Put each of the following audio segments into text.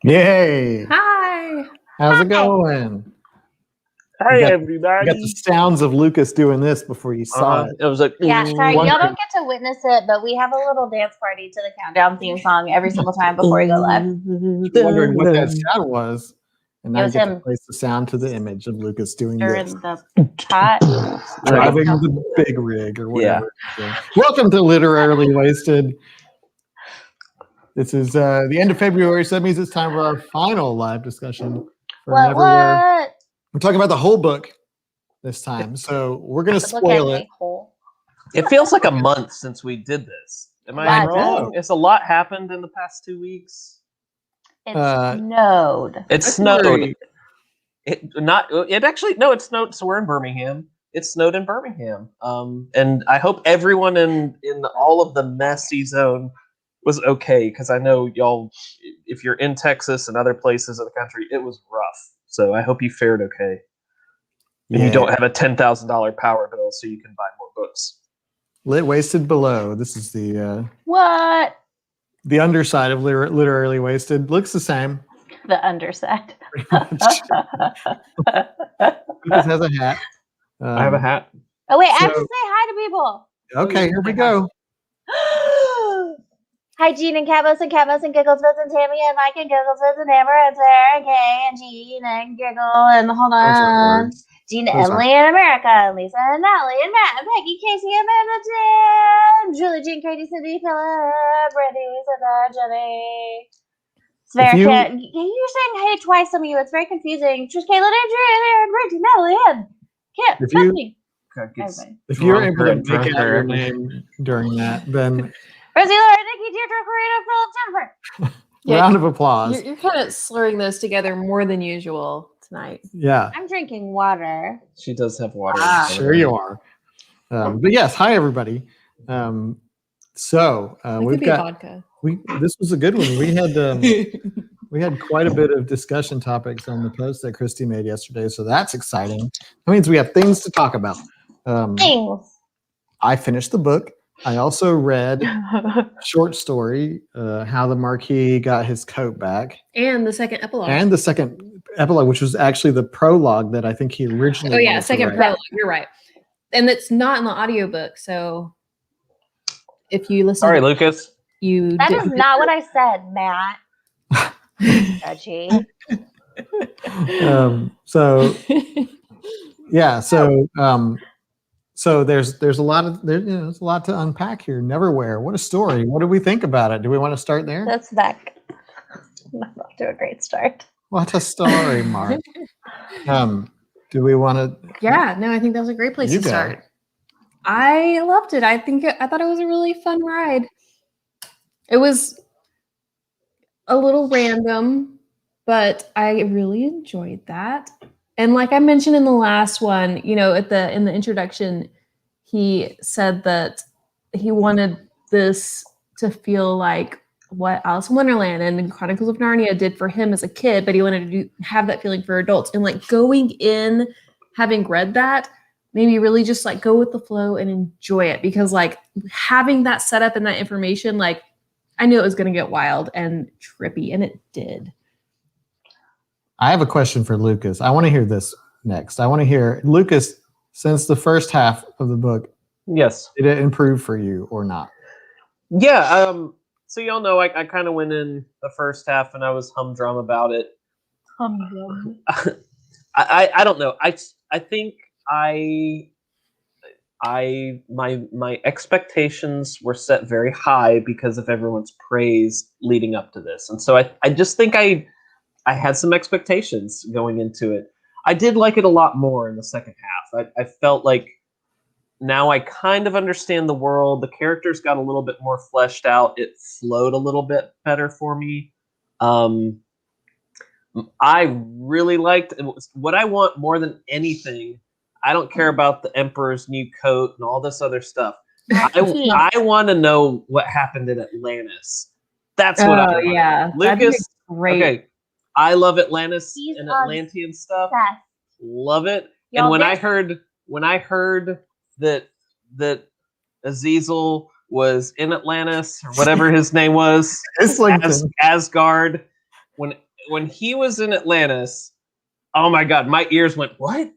Yay! Hi. How's it going? Hi, You got everybody. the sounds of Lucas doing this before you saw it. It was like, Yeah, sorry, y'all don't get to witness it, but we have a little dance party to the countdown theme song every single time before we go live. You're wondering what that sound was, and now It you was get to him. place the sound to the image of Lucas doing During this, the chat. driving the big rig or whatever. Yeah. Welcome to Literally Wasted. This is the end of February, so that means it's time for our final live discussion for Neverwhere. What? We're talking about the whole book this time, so we're going to spoil it. it feels like a month since we did this. Am I wrong? It's a lot happened in the past 2 weeks. It snowed. It snowed. It snowed. So we're in Birmingham. It snowed in Birmingham. And I hope everyone in all of the messy zone was okay, because I know y'all, if you're in Texas and other places of the country, it was rough. So I hope you fared okay. And you don't have a $10,000 power bill so you can buy more books. Lit Wasted Below. This is the What? the underside of Literally Wasted. Looks the same. The underside. Lucas has a hat. I have a hat. Oh, wait, I have to say hi to people. Okay, here we go. Hi, Jean and Catmos and Gigglesbits and Tammy and Mike and Gigglesbits and Amber and Sarah and Kay and Jean and Giggle and hold on. Jean and Emily and America and Lisa and Natalie and Matt and Peggy, Casey and Amanda, Jen, Julie, Jean, Katie, Cindy, Philip, Brandy, Sarah, Jenny. It's very you're saying hey twice, some of you. It's very confusing. Trish, Caitlin, Andrew, Brandy, Natalie, and Kit. If you're able to make out your name during that, then Rosie, Laura, Nikki, Deirdre, Karina, Philip, Jennifer. Round of applause. You're kind of slurring those together more than usual tonight. Yeah. I'm drinking water. She does have water. Sure you are. But yes, hi everybody. We've got vodka. This was a good one. We had quite a bit of discussion topics on the post that Christy made yesterday, so that's exciting. That means we have things to talk about. Things. I finished the book. I also read a short story, How the Marquis Got His Coat Back. And the second epilogue. Which was actually the prologue that I think he originally Oh, yeah, second prologue. You're right. And it's not in the audiobook, so if you listen Sorry, Lucas. That is not what I said, Matt. Judgy. So there's a lot of there's a lot to unpack here. Neverwhere. What a story. What do we think about it? Do we want to start there? That's back. Not off to a great start. What a story, Mark. Do we want to? Yeah, no, I think that was a great place to start. I loved it. I thought it was a really fun ride. It was a little random, but I really enjoyed that. And like I mentioned in the last one, in the introduction, he said that he wanted this to feel like what Alice in Wonderland and Chronicles of Narnia did for him as a kid, but he wanted to have that feeling for adults. And like going in, having read that, maybe really just like go with the flow and enjoy it, because like having that setup and that information, like I knew it was going to get wild and trippy, and it did. I have a question for Lucas. I want to hear this next. I want to hear, Lucas, since the first half of the book, yes, did it improve for you or not? Yeah. So y'all know I kind of went in the first half and I was humdrum about it. Humdrum. I don't know. I think my expectations were set very high because of everyone's praise leading up to this, and so I just think I had some expectations going into it. I did like it a lot more in the second half. I felt like now I kind of understand the world. The characters got a little bit more fleshed out. It flowed a little bit better for me. I really liked what I want more than anything. I don't care about the Emperor's new coat and all this other stuff. I want to know what happened in Atlantis. That's what I want. Yeah, Lucas, great. Okay, I love Atlantis and Atlantean stuff. Love it. And when I heard that Azazel was in Atlantis or whatever his name was, Asgard, when he was in Atlantis, oh my God, my ears went, what?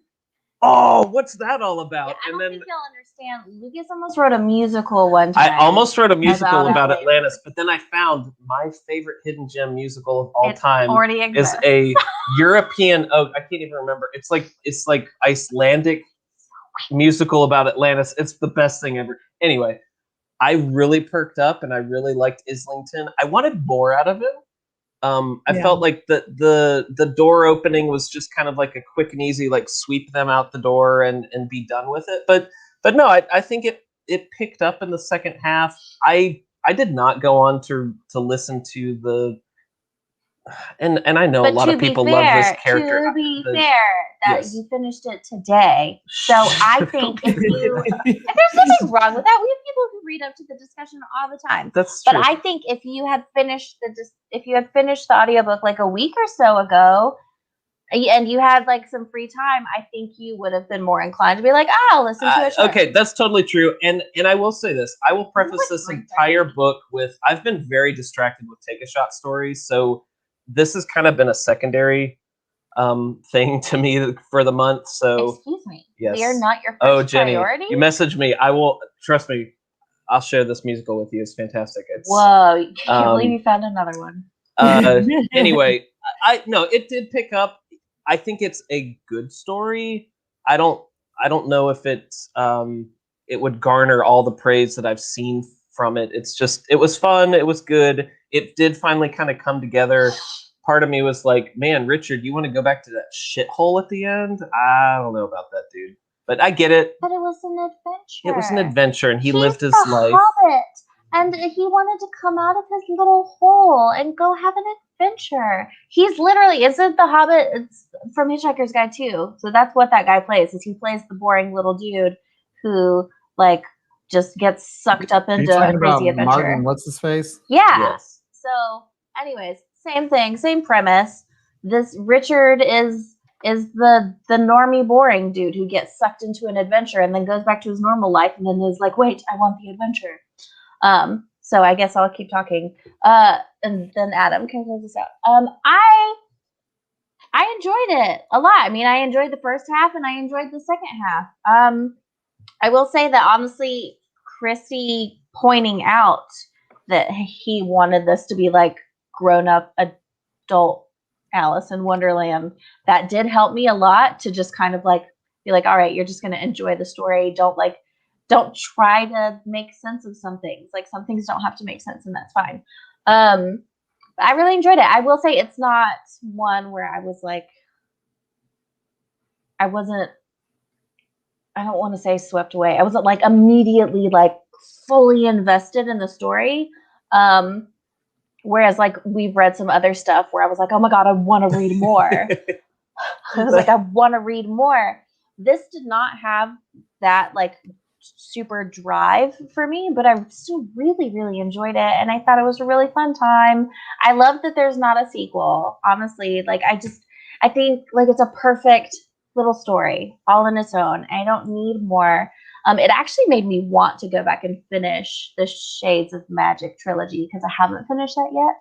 Oh, what's that all about? Yeah, I don't think you'll understand. Lucas almost wrote a musical one time. I almost wrote a musical about Atlantis. Atlantis, but then I found my favorite hidden gem musical of all time already is exists. a European. Oh, I can't even remember. It's like Icelandic musical about Atlantis. It's the best thing ever. Anyway, I really perked up and I really liked Islington. I wanted more out of him. I felt like the door opening was just kind of like a quick and easy, like sweep them out the door and be done with it. But no, I think it picked up in the second half. I did not go on to listen to the and I know a lot of people love this character. To be fair, you finished it today, so I think if there's nothing wrong with that, we have people who read up to the discussion all the time. That's true. But I think if you had finished the audiobook like a week or so ago, and you had like some free time, I think you would have been more inclined to be like, "Oh, I'll listen to it." Okay, that's totally true. And I will say this: I will preface this entire book with I've been very distracted with Take a Shot stories, so this has kind of been a secondary thing to me for the month. So excuse me, yes, we are not your first Jenny, priority. You messaged me. I will trust me. I'll share this musical with you. It's fantastic. It's whoa! I can't believe you found another one. Anyway, it did pick up. I think it's a good story. I don't know if it would garner all the praise that I've seen from it. It's just it was fun. It was good. It did finally kind of come together. Part of me was like, man, Richard, you want to go back to that shithole at the end? I don't know about that, dude. But I get it. But it was an adventure. It was an adventure, and he lived his life. Hobbit, and he wanted to come out of his little hole and go have an adventure. He's literally, isn't the Hobbit? It's from Hitchhiker's Guide too. So that's what that guy plays. Is he plays the boring little dude who like just gets sucked up into a crazy adventure. Martin, what's his face? Yeah. Yes. So, anyways, same thing, same premise. This Richard is the normie boring dude who gets sucked into an adventure and then goes back to his normal life and then is like, wait, I want the adventure. So I guess I'll keep talking. And then Adam can close this out. I enjoyed it a lot. I mean, I enjoyed the first half and I enjoyed the second half. I will say that honestly, Chrissy pointing out that he wanted this to be like grown up adult Alice in Wonderland, that did help me a lot to just kind of like be like, all right, you're just going to enjoy the story. Don't try to make sense of some things. Like some things don't have to make sense and that's fine. I really enjoyed it. I will say it's not one where I was like, I don't want to say swept away. I wasn't like immediately like fully invested in the story. Whereas like we've read some other stuff where I was like, oh my God, I want to read more. I was like, I want to read more. This did not have that like super drive for me, but I still really, really enjoyed it. And I thought it was a really fun time. I love that there's not a sequel. Honestly, like I think like it's a perfect little story all in its own. I don't need more. It actually made me want to go back and finish the Shades of Magic trilogy because I haven't finished that yet.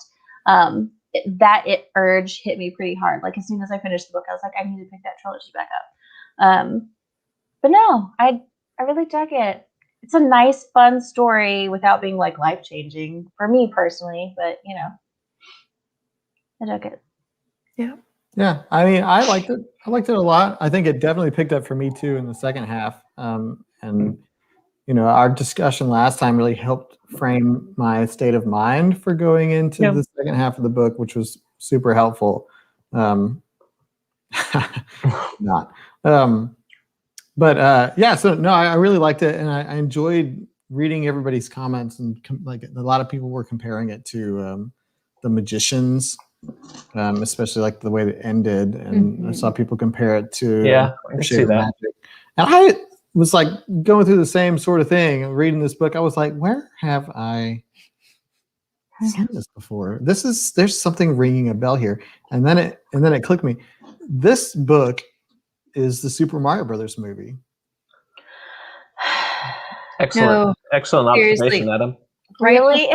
That urge hit me pretty hard. Like as soon as I finished the book, I was like, I need to pick that trilogy back up. But no, I really dug it. It's a nice, fun story without being like life-changing for me personally. But you know, I dug it. Yeah. Yeah, I mean, I liked it. I liked it a lot. I think it definitely picked up for me too in the second half. And you know, our discussion last time really helped frame my state of mind for going into the second half of the book, which was super helpful. Yeah, so no, I really liked it, and I enjoyed reading everybody's comments, and like a lot of people were comparing it to The Magicians, especially like the way it ended, and I saw people compare it to I can see that. Magic. And I was like going through the same sort of thing, reading this book. I was like, where have I seen this before? There's something ringing a bell here, and then it clicked me. This book is the Super Mario Brothers movie. Excellent observation, seriously. Adam. Really?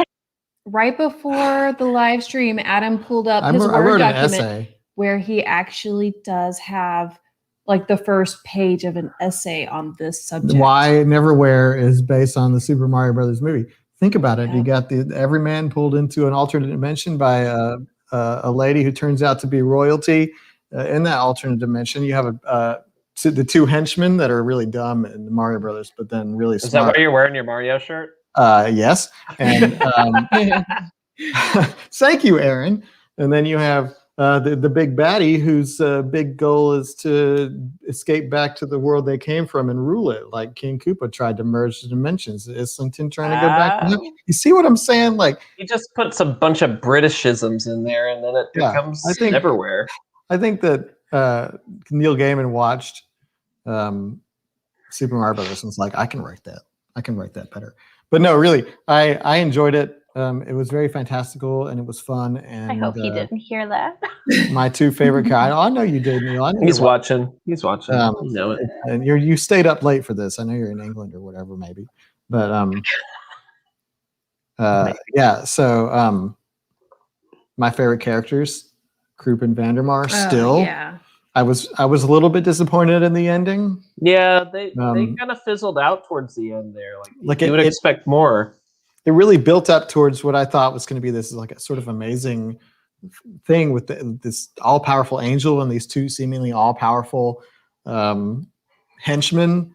right before the live stream, Adam pulled up his I Word wrote an document essay where he actually does have like the first page of an essay on this subject. Why Neverwhere is based on the Super Mario Brothers movie. Think about it. You got every man pulled into an alternate dimension by a lady who turns out to be royalty. In that alternate dimension, you have the two henchmen that are really dumb in the Mario Brothers, but then really smart. Is that why you're wearing your Mario shirt? Yes. And thank you, Aaron. And then you have the big baddie whose big goal is to escape back to the world they came from and rule it, like King Koopa tried to merge the dimensions. Islington trying to go back to him. You see what I'm saying? Like, he just puts a bunch of Britishisms in there, and then it becomes Neverwhere. I think that Neil Gaiman watched Super Mario Brothers and was like, I can write that better. But no, really, I enjoyed it. It was very fantastical and it was fun. And I hope he didn't hear that. My two favorite characters. I know you did, Neil. He's watching. He's watching. You know it. And you stayed up late for this. I know you're in England or whatever, maybe. But yeah. So my favorite characters, Krupp and Vandermeer. Still, yeah. I was a little bit disappointed in the ending. Yeah, they kind of fizzled out towards the end there. Like you would expect more. It really built up towards what I thought was going to be this like a sort of amazing thing with this all-powerful angel and these two seemingly all-powerful henchmen,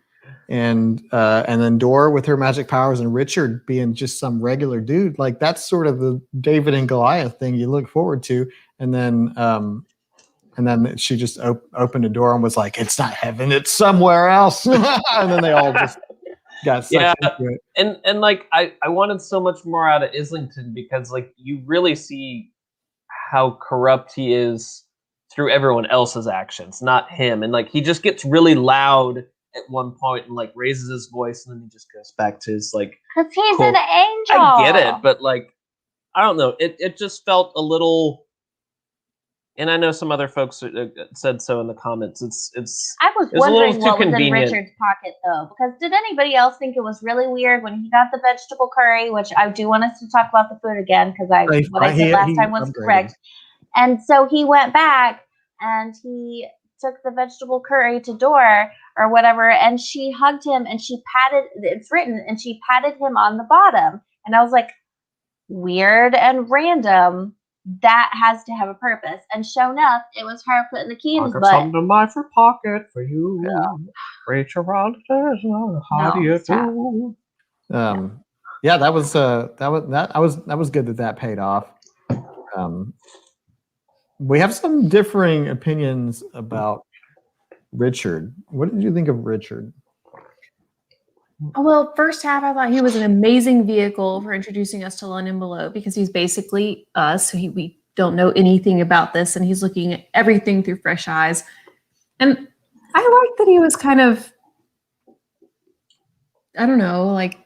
and then Dora with her magic powers and Richard being just some regular dude. Like that's sort of the David and Goliath thing you look forward to, and then she just opened a door and was like, "It's not heaven, it's somewhere else," and then they all just got sucked into it. And like I wanted so much more out of Islington because like you really see how corrupt he is through everyone else's actions, not him. And like he just gets really loud at one point and like raises his voice, and then he just goes back to his like. Because he's an angel. I get it, but like I don't know. It just felt a little. And I know some other folks said so in the comments. I was wondering what was in Richard's pocket, though, because did anybody else think it was really weird when he got the vegetable curry? Which I do want us to talk about the food again because what I said last time was correct. And so he went back and he took the vegetable curry to Dora or whatever, and she hugged him and she patted. It's written, and she patted him on the bottom, and I was like, weird and random. That has to have a purpose. And sure enough, it was her putting the key in his butt. Some to my pocket for you. Reach around. How do you do? Yeah, that was good that paid off. We have some differing opinions about Richard. What did you think of Richard? Well, first half, I thought he was an amazing vehicle for introducing us to London Below because he's basically us. We don't know anything about this, and he's looking at everything through fresh eyes. And I liked that he was kind of, I don't know, like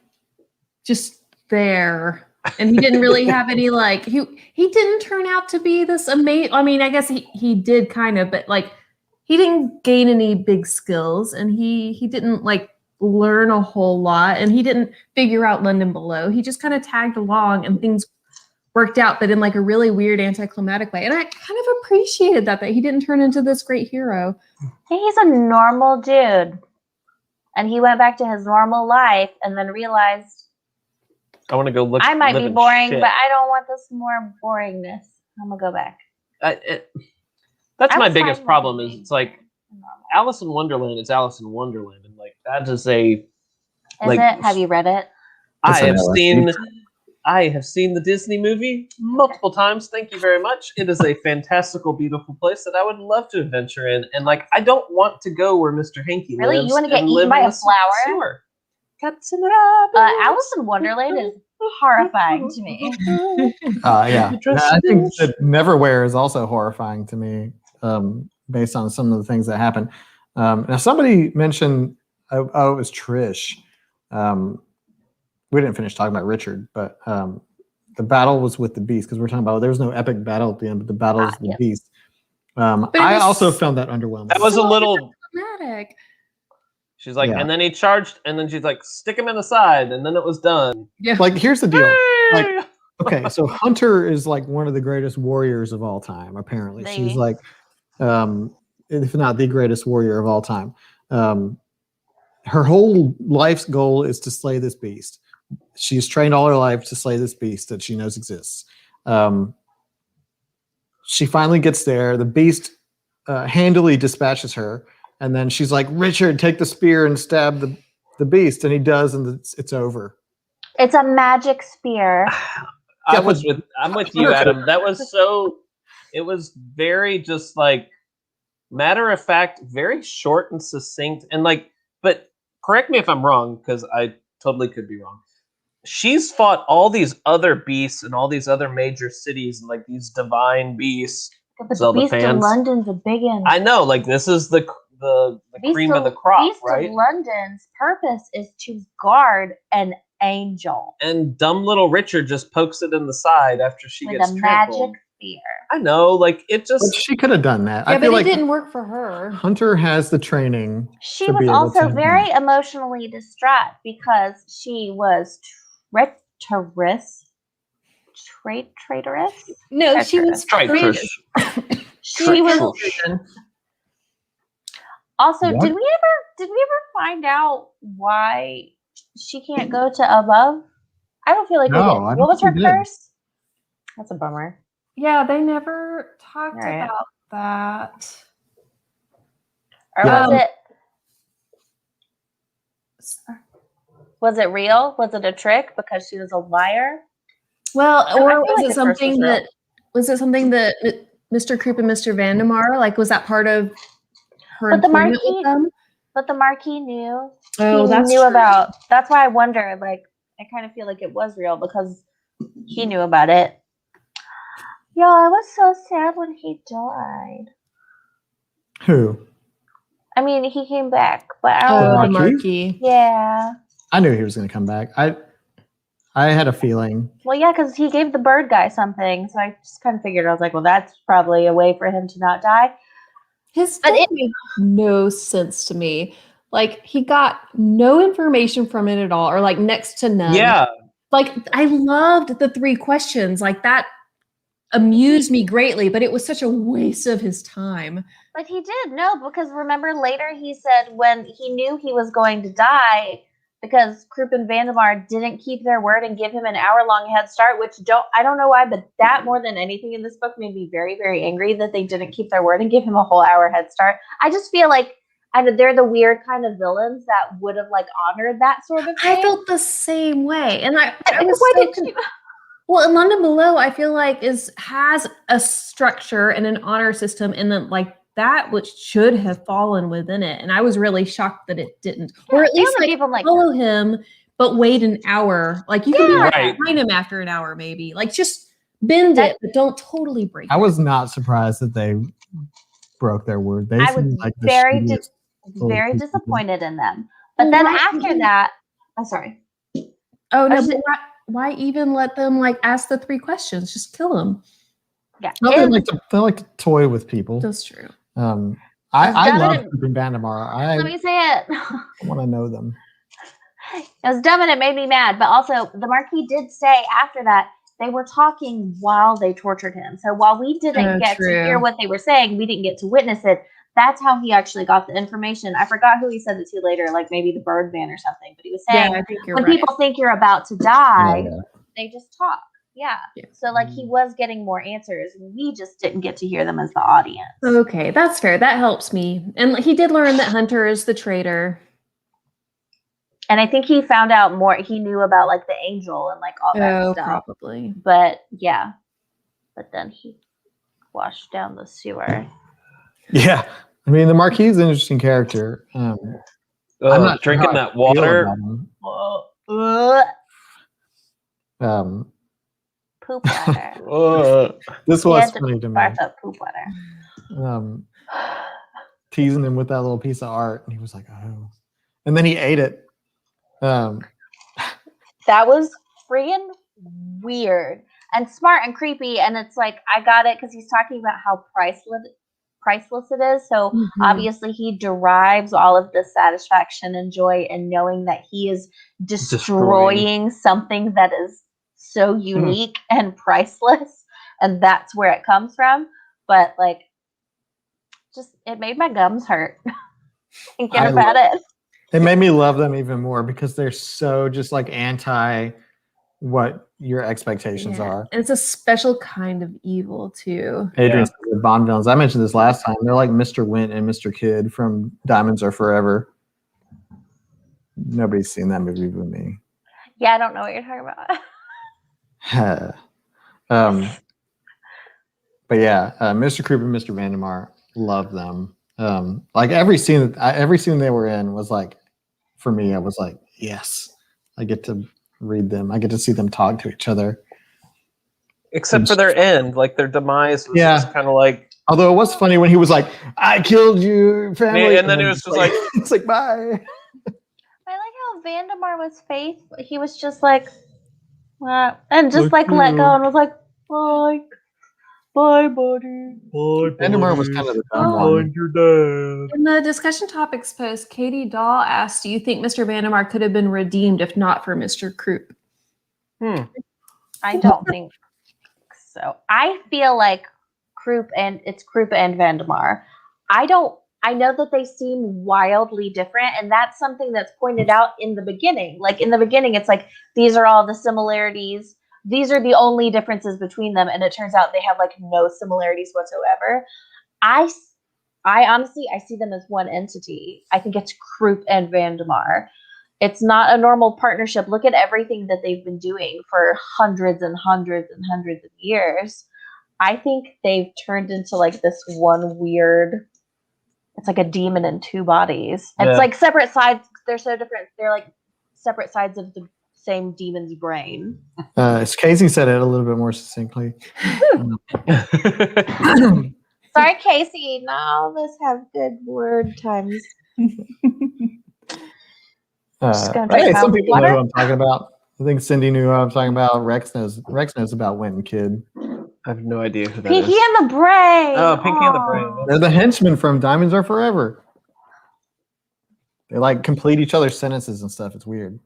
just there. And he didn't really have any like he didn't turn out to be this amazing. I mean, I guess he did kind of, but like he didn't gain any big skills, and he didn't like learn a whole lot, and he didn't figure out London Below. He just kind of tagged along and things worked out, but in like a really weird anticlimactic way. And I kind of appreciated that he didn't turn into this great hero. He's a normal dude. And he went back to his normal life and then realized I want to go look. I might be boring, but I don't want this more boringness. I'm gonna go back. That's my biggest problem is it's like Alice in Wonderland is Alice in Wonderland, and like that is a. Is it? Have you read it? I have seen the Disney movie multiple times. Thank you very much. It is a fantastical, beautiful place that I would love to adventure in, and like I don't want to go where Mr. Hanky lives. Really, you want to get eaten by a flower? Sure. Cats and rabbits. Alice in Wonderland is horrifying to me. Yeah, I think that Neverwhere is also horrifying to me. Based on some of the things that happen. Now, somebody mentioned, it was Trish. We didn't finish talking about Richard, but the battle was with the beast, because we're talking about there was no epic battle at the end, but the battle is the beast. I also found that underwhelming. That was a little dramatic. She's like, and then he charged, and then she's like, stick him in the side, and then it was done. Yeah. Like, here's the deal. Like, Okay, so Hunter is like one of the greatest warriors of all time. Apparently, she's like, if not the greatest warrior of all time. Her whole life's goal is to slay this beast. She's trained all her life to slay this beast that she knows exists. She finally gets there. The beast handily dispatches her, and then she's like, "Richard, take the spear and stab the beast," and he does, and it's over. It's a magic spear. I'm with you, Adam. That was so. It was very just like matter of fact, very short and succinct, and like. But correct me if I'm wrong, because I totally could be wrong. She's fought all these other beasts and all these other major cities and like these divine beasts. But the Beast of London's a big one. I know, like this is the cream of the crop, right? Beast of London's purpose is to guard an angel. And dumb little Richard just pokes it in the side after she gets trampled. Magic spear. I know, like it just. But she could have done that. Yeah, I feel but like it didn't work for her. Hunter has the training. She was also very emotionally distraught because she was traitorous. No, she was traitorous. She was. Also, did we ever find out why she can't go to above? I don't feel like we did. What was her curse? That's a bummer. Yeah, they never talked about that. Or was it real? Was it a trick because she was a liar? Well, or was it something that Mr. Creep and Mr. Vandemar, like, was that part of her employment with them? But the Marquis knew. Oh, he knew about. That's why I wonder. Like, I kind of feel like it was real because he knew about it. Yo, I was so sad when he died. Who? I mean, he came back, but I was the Marquis. Yeah. I knew he was going to come back. I had a feeling. Well, yeah, because he gave the bird guy something, so I just kind of figured. I was like, well, that's probably a way for him to not die. But it made no sense to me. Like, he got no information from it at all, or like next to none. Yeah. Like, I loved the 3 questions. Like, that amused me greatly, but it was such a waste of his time. But he did, because remember later he said when he knew he was going to die, because Croup and Vandemar didn't keep their word and give him an hour-long head start, which I don't know why, but that more than anything in this book made me very, very angry that they didn't keep their word and give him a whole hour head start. I just feel like they're the weird kind of villains that would have like honored that sort of thing. I felt the same way, and I was Well, in London Below, I feel like has a structure and an honor system, and then like that which should have fallen within it. And I was really shocked that it didn't, or at least like follow him, but wait an hour. Like you can find him after an hour, maybe. Like just bend it, but don't totally break it. I was not surprised that they broke their word. They I was like very disappointed in them. But then after that, I'm sorry. Oh no! Why even let them like ask the 3 questions? Just kill them. Yeah, they like to toy with people. That's true. I love Croup and Vandemar. Let me say it. I want to know them. It was dumb and it made me mad. But also, the Marquis did say after that they were talking while they tortured him. So while we didn't get to hear what they were saying, we didn't get to witness it. That's how he actually got the information. I forgot who he said it to later, like maybe the Birdman or something. But he was saying, when people think you're about to die, they just talk. Yeah. So like he was getting more answers. We just didn't get to hear them as the audience. Okay, that's fair. That helps me. And he did learn that Hunter is the traitor. And I think he found out more. He knew about like the angel and like all that stuff. Probably. But yeah. But then he washed down the sewer. Yeah. I mean, the Marquis is an interesting character. I'm not drinking that water. Poop water. This was funny to me. Poop water. Teasing him with that little piece of art, and he was like, "Oh," and then he ate it. That was freaking weird and smart and creepy, and it's like I got it because he's talking about how priceless it is. So obviously he derives all of the satisfaction and joy in knowing that he is destroying something that is so unique and priceless, and that's where it comes from. But like, just it made my gums hurt thinking about it. It made me love them even more because they're so just like anti what your expectations are. And it's a special kind of evil too. Adrian said the Bond villains. I mentioned this last time. They're like Mr. Wint and Mr. Kidd from Diamonds Are Forever. Nobody's seen that movie but me. Yeah, I don't know what you're talking about. But yeah, Mr. Creep and Mr. Vandermeer, love them. Like every scene they were in was like, for me, I was like, yes, I get to read them. I get to see them talk to each other. Except for their end, like their demise was just kind of like. Although it was funny when he was like, "I killed your family," and then it was just like, "It's like bye." I like how Vandermeer was faithful. He was just like, and just like let go and was like, bye. Bye, buddy. Bye, Vandermeer was kind of the dumb one. Your dad. In the discussion topics post, Katie Dahl asked, "Do you think Mr. Vandermeer could have been redeemed if not for Mr. Croup?" I don't think so. I feel like Croup and Vandermeer. I know that they seem wildly different, and that's something that's pointed out in the beginning. Like in the beginning, it's like these are all the similarities. These are the only differences between them, and it turns out they have like no similarities whatsoever. I honestly see them as one entity. I think it's Croup and Vandermeer. It's not a normal partnership. Look at everything that they've been doing for hundreds and hundreds and hundreds of years. I think they've turned into like this one weird. It's like a demon in two bodies. Yeah. It's like separate sides. They're so different. They're like separate sides of the same demon's brain. As Casey said it a little bit more succinctly. Sorry, Casey. Now let's have good word times. Some people know who I'm talking about. I think Cindy knew who I'm talking about. Rex knows about Wint and Kidd. I have no idea who that Pinky is. and the Brain. Oh, Pinky and the Brain. They're the henchmen from Diamonds Are Forever. They like complete each other's sentences and stuff. It's weird.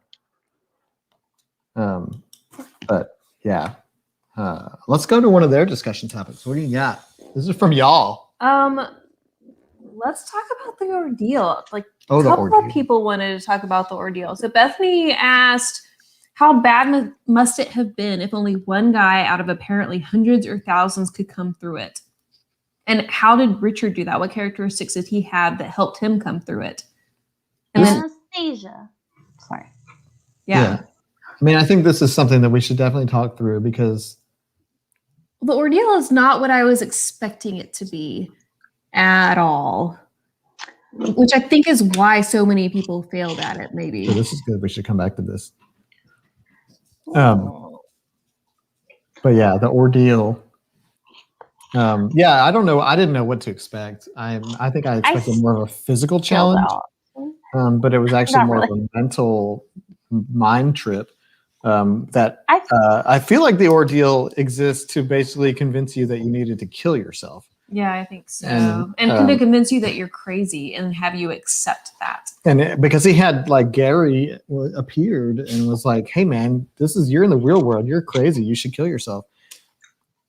But yeah. Let's go to one of their discussion topics. What do you got? This is from y'all. Let's talk about the ordeal. Like a couple of people wanted to talk about the ordeal. So Bethany asked, how bad must it have been if only one guy out of apparently hundreds or thousands could come through it? And how did Richard do that? What characteristics did he have that helped him come through it? And Anastasia. Sorry. Yeah. I mean, I think this is something that we should definitely talk through because the ordeal is not what I was expecting it to be at all. Which I think is why so many people failed at it, maybe. So this is good. We should come back to this. But yeah, the ordeal. I don't know. I didn't know what to expect. I think I expected more of a physical challenge. But it was actually more of a mental mind trip. I feel like the ordeal exists to basically convince you that you needed to kill yourself. Yeah, I think so. And to convince you that you're crazy and have you accept that. And because he had like Gary appeared and was like, "Hey man, you're in the real world. You're crazy. You should kill yourself."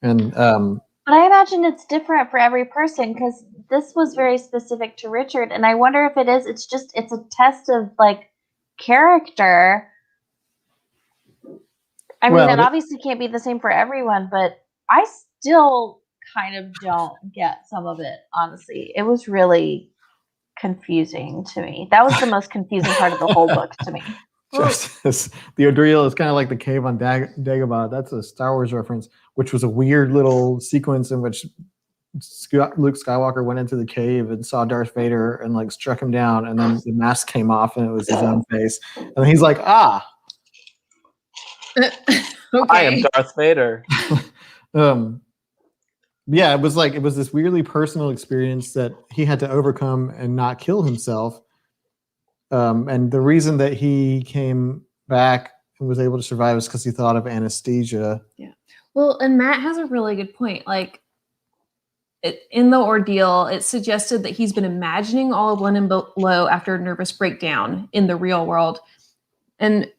And but I imagine it's different for every person because this was very specific to Richard, and I wonder if it is. It's a test of like character. I mean, that obviously can't be the same for everyone, but I still kind of don't get some of it, honestly. It was really confusing to me. That was the most confusing part of the whole book to me. Justice. The ordeal is kind of like the cave on Dagobah. That's a Star Wars reference, which was a weird little sequence in which Luke Skywalker went into the cave and saw Darth Vader and like struck him down, and then the mask came off and it was his own face. And he's like, okay. I am Darth Vader. Yeah, it was this weirdly personal experience that he had to overcome and not kill himself. And the reason that he came back and was able to survive is because he thought of Anastasia. Yeah. Well, and Matt has a really good point. Like in the ordeal, it suggested that he's been imagining all of London below after a nervous breakdown in the real world. And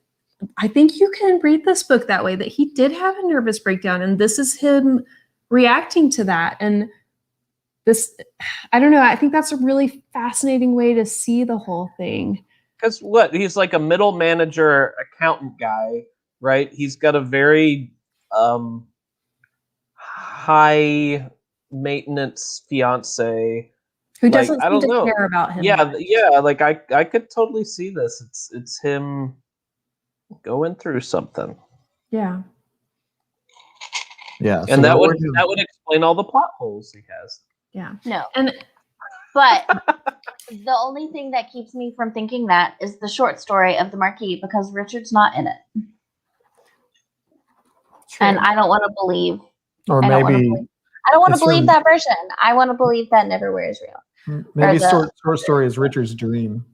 I think you can read this book that way, that he did have a nervous breakdown, and this is him reacting to that. And this, I don't know, I think that's a really fascinating way to see the whole thing. Because he's like a middle manager accountant guy, right? He's got a very high maintenance fiance who doesn't seem to care about him. Yeah, like I could totally see this. It's him going through something. Yeah. Yeah. And that would explain all the plot holes he has. Yeah. No. And but the only thing that keeps me from thinking that is the short story of the Marquis, because Richard's not in it. True. And I don't want to believe. Or maybe I don't want to believe that version. I want to believe that Neverwhere is real. Maybe short story is Richard's dream.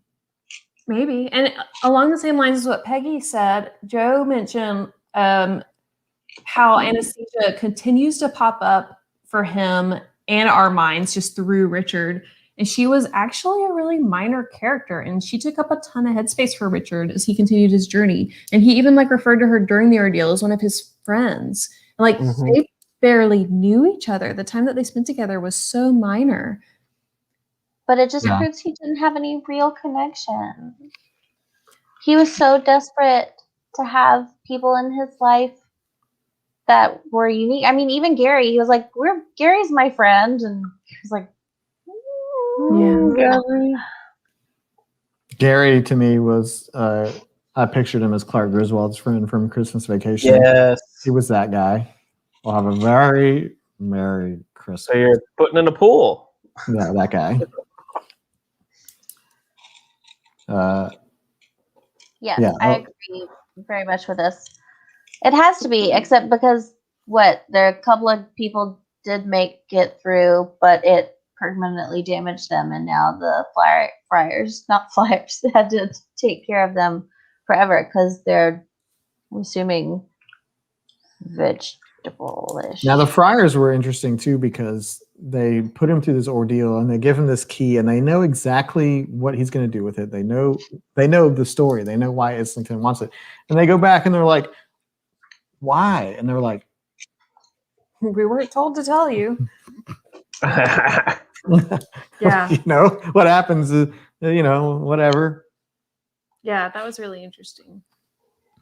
Maybe. And along the same lines as what Peggy said, Joe mentioned how anesthesia continues to pop up for him and our minds just through Richard. And she was actually a really minor character, and she took up a ton of headspace for Richard as he continued his journey. And he even referred to her during the ordeal as one of his friends. And they barely knew each other. The time that they spent together was so minor. But it just proves he didn't have any real connection. He was so desperate to have people in his life that were unique. I mean, even Gary, he was like, Gary's my friend. And he was like, yeah. Gary, to me, was, I pictured him as Clark Griswold's friend from Christmas Vacation. Yes. He was that guy. We'll have a very Merry Christmas. So you're putting in a pool. Yeah, that guy. I agree very much with this. It has to be, except because there are a couple of people did make it through, but it permanently damaged them, and now the friars had to take care of them forever because they're, I'm assuming, vegetable-ish. Now the friars were interesting too, because they put him through this ordeal and they give him this key, and they know exactly what he's going to do with it. They know the story. They know why Islington wants it, and they go back and they're like, "Why?" And they're like, "We weren't told to tell you." Yeah. What happens is, whatever. Yeah, that was really interesting.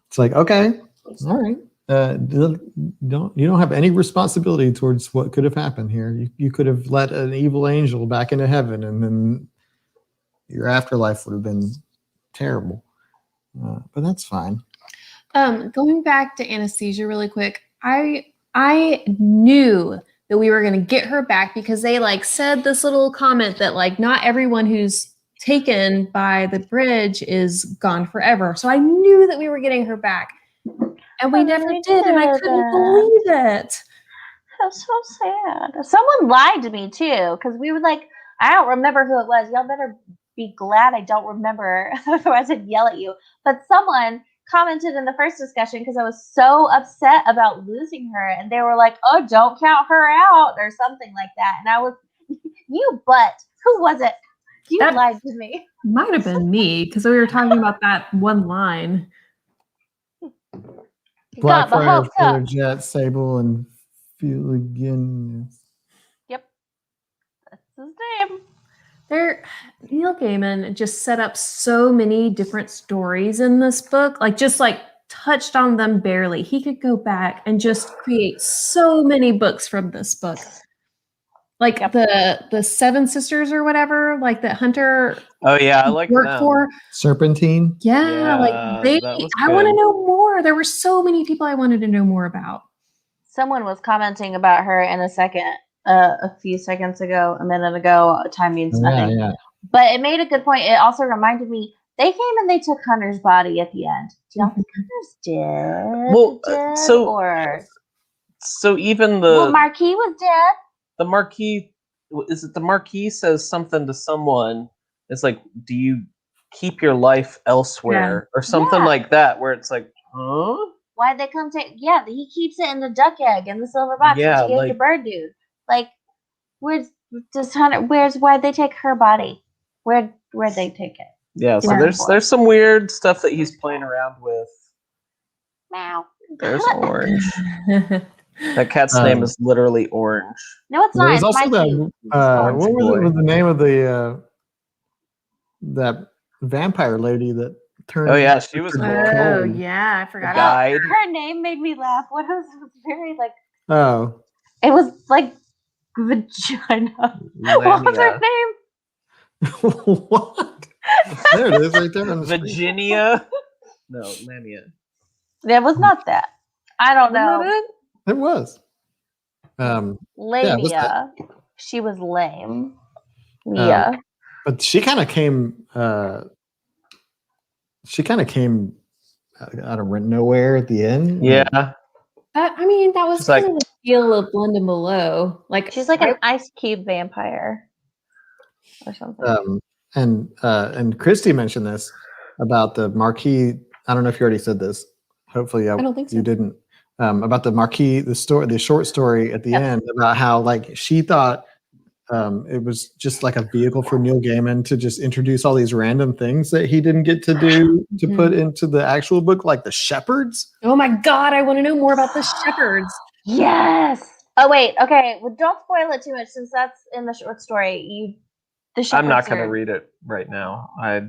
It's like, okay, all right. You don't have any responsibility towards what could have happened here. You could have let an evil angel back into heaven, and then your afterlife would have been terrible. But that's fine. Going back to anesthesia really quick, I knew that we were going to get her back because they said this little comment that not everyone who's taken by the bridge is gone forever. So I knew that we were getting her back. And we never did, and I couldn't believe it. That's so sad. Someone lied to me, too, because we were like, I don't remember who it was. Y'all better be glad I don't remember, otherwise I'd yell at you. But someone commented in the first discussion because I was so upset about losing her, and they were like, oh, don't count her out, or something like that. And I was, who was it? You lied to me. Might have been me, because we were talking about that one line. Blackfriars, Fuller Jet, Sable, and Filigan. Yep. That's his name. Neil Gaiman just set up so many different stories in this book, just touched on them barely. He could go back and just create so many books from this book. The Seven Sisters or whatever, that Hunter. Oh yeah, I like worked for Serpentine. Yeah, I want to know more. There were so many people I wanted to know more about. Someone was commenting about her in a few seconds ago, a minute ago. Time means nothing. Yeah. But it made a good point. It also reminded me they came and they took Hunter's body at the end. Do y'all think Hunter's dead? Well, so even the Marquis was dead. The Marquis, is it the Marquis says something to someone? It's like, do you keep your life elsewhere or something like that? Where it's like, huh? Why'd they come take? Yeah, he keeps it in the duck egg in the silver box. Yeah, that you gave the bird dude. Where's Hunter? Why'd they take her body? Where'd they take it? Yeah, so there's some weird stuff that he's playing around with. Meow. There's Orange. That cat's name is literally Orange. No, it's not. There was It's also my that. cute. What was the name of the that vampire lady that turned? Oh yeah, she was cool. Oh yeah, I forgot. Guide. Her name made me laugh. What was it was very like? Oh, It was like vagina. What was her name? what? There it is, right there on the screen. Virginia. No, Lamia. It was not that. I don't know. It was. Lamia. She was lame. Mia. But she kind of came. She kind of came out of nowhere at the end. Yeah. That was She's kind like- of the feel of Linda Below. Like She's like an ice cube vampire or something. And Christy mentioned this about the Marquis. I don't know if you already said this. Hopefully, I don't think so. You didn't. About the Marquis, the short story at the end about how like she thought it was just like a vehicle for Neil Gaiman to just introduce all these random things that he didn't get to do to put into the actual book, like the shepherds. Oh my god, I want to know more about the shepherds. Yes. Oh wait. Okay. Well, don't spoil it too much since that's in the short story. I'm not going to read it right now. I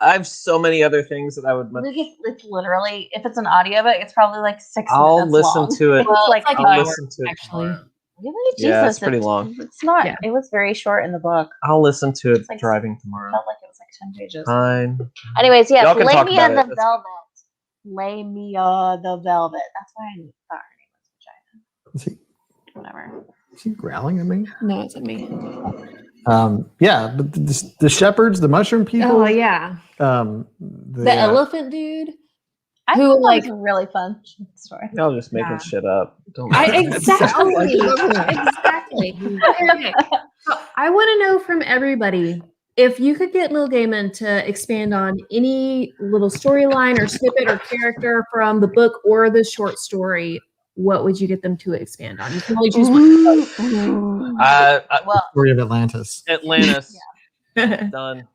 have so many other things that I would. It's literally, if it's an audiobook, it's probably like 6 minutes I'll long. listen to it. Well, like it's like I'll an listen to it actually. tomorrow. Really? Yeah, Jesus, it's pretty long. It's not. Yeah. It was very short in the book. I'll listen to it like- driving tomorrow. Felt like it was like 10 pages. Fine. Anyways, yes, Y'all can talk Lamia about the it. Velvet. Lamia the Velvet. That's why I thought her name was Vagina. Whatever. Is he growling at me? No, it's at me. Yeah, but the shepherds, the mushroom people. Oh yeah. The Elephant dude. I Who, thought like- that was a really fun story. Y'all just making Yeah. shit up. Don't Exactly. like it, doesn't it? Exactly. Okay. So I want to know from everybody if you could get Neil Gaiman to expand on any little storyline or snippet or character from the book or the short story, what would you get them to expand on? You can only choose one. Well, story of Atlantis. Atlantis. Yeah. Done.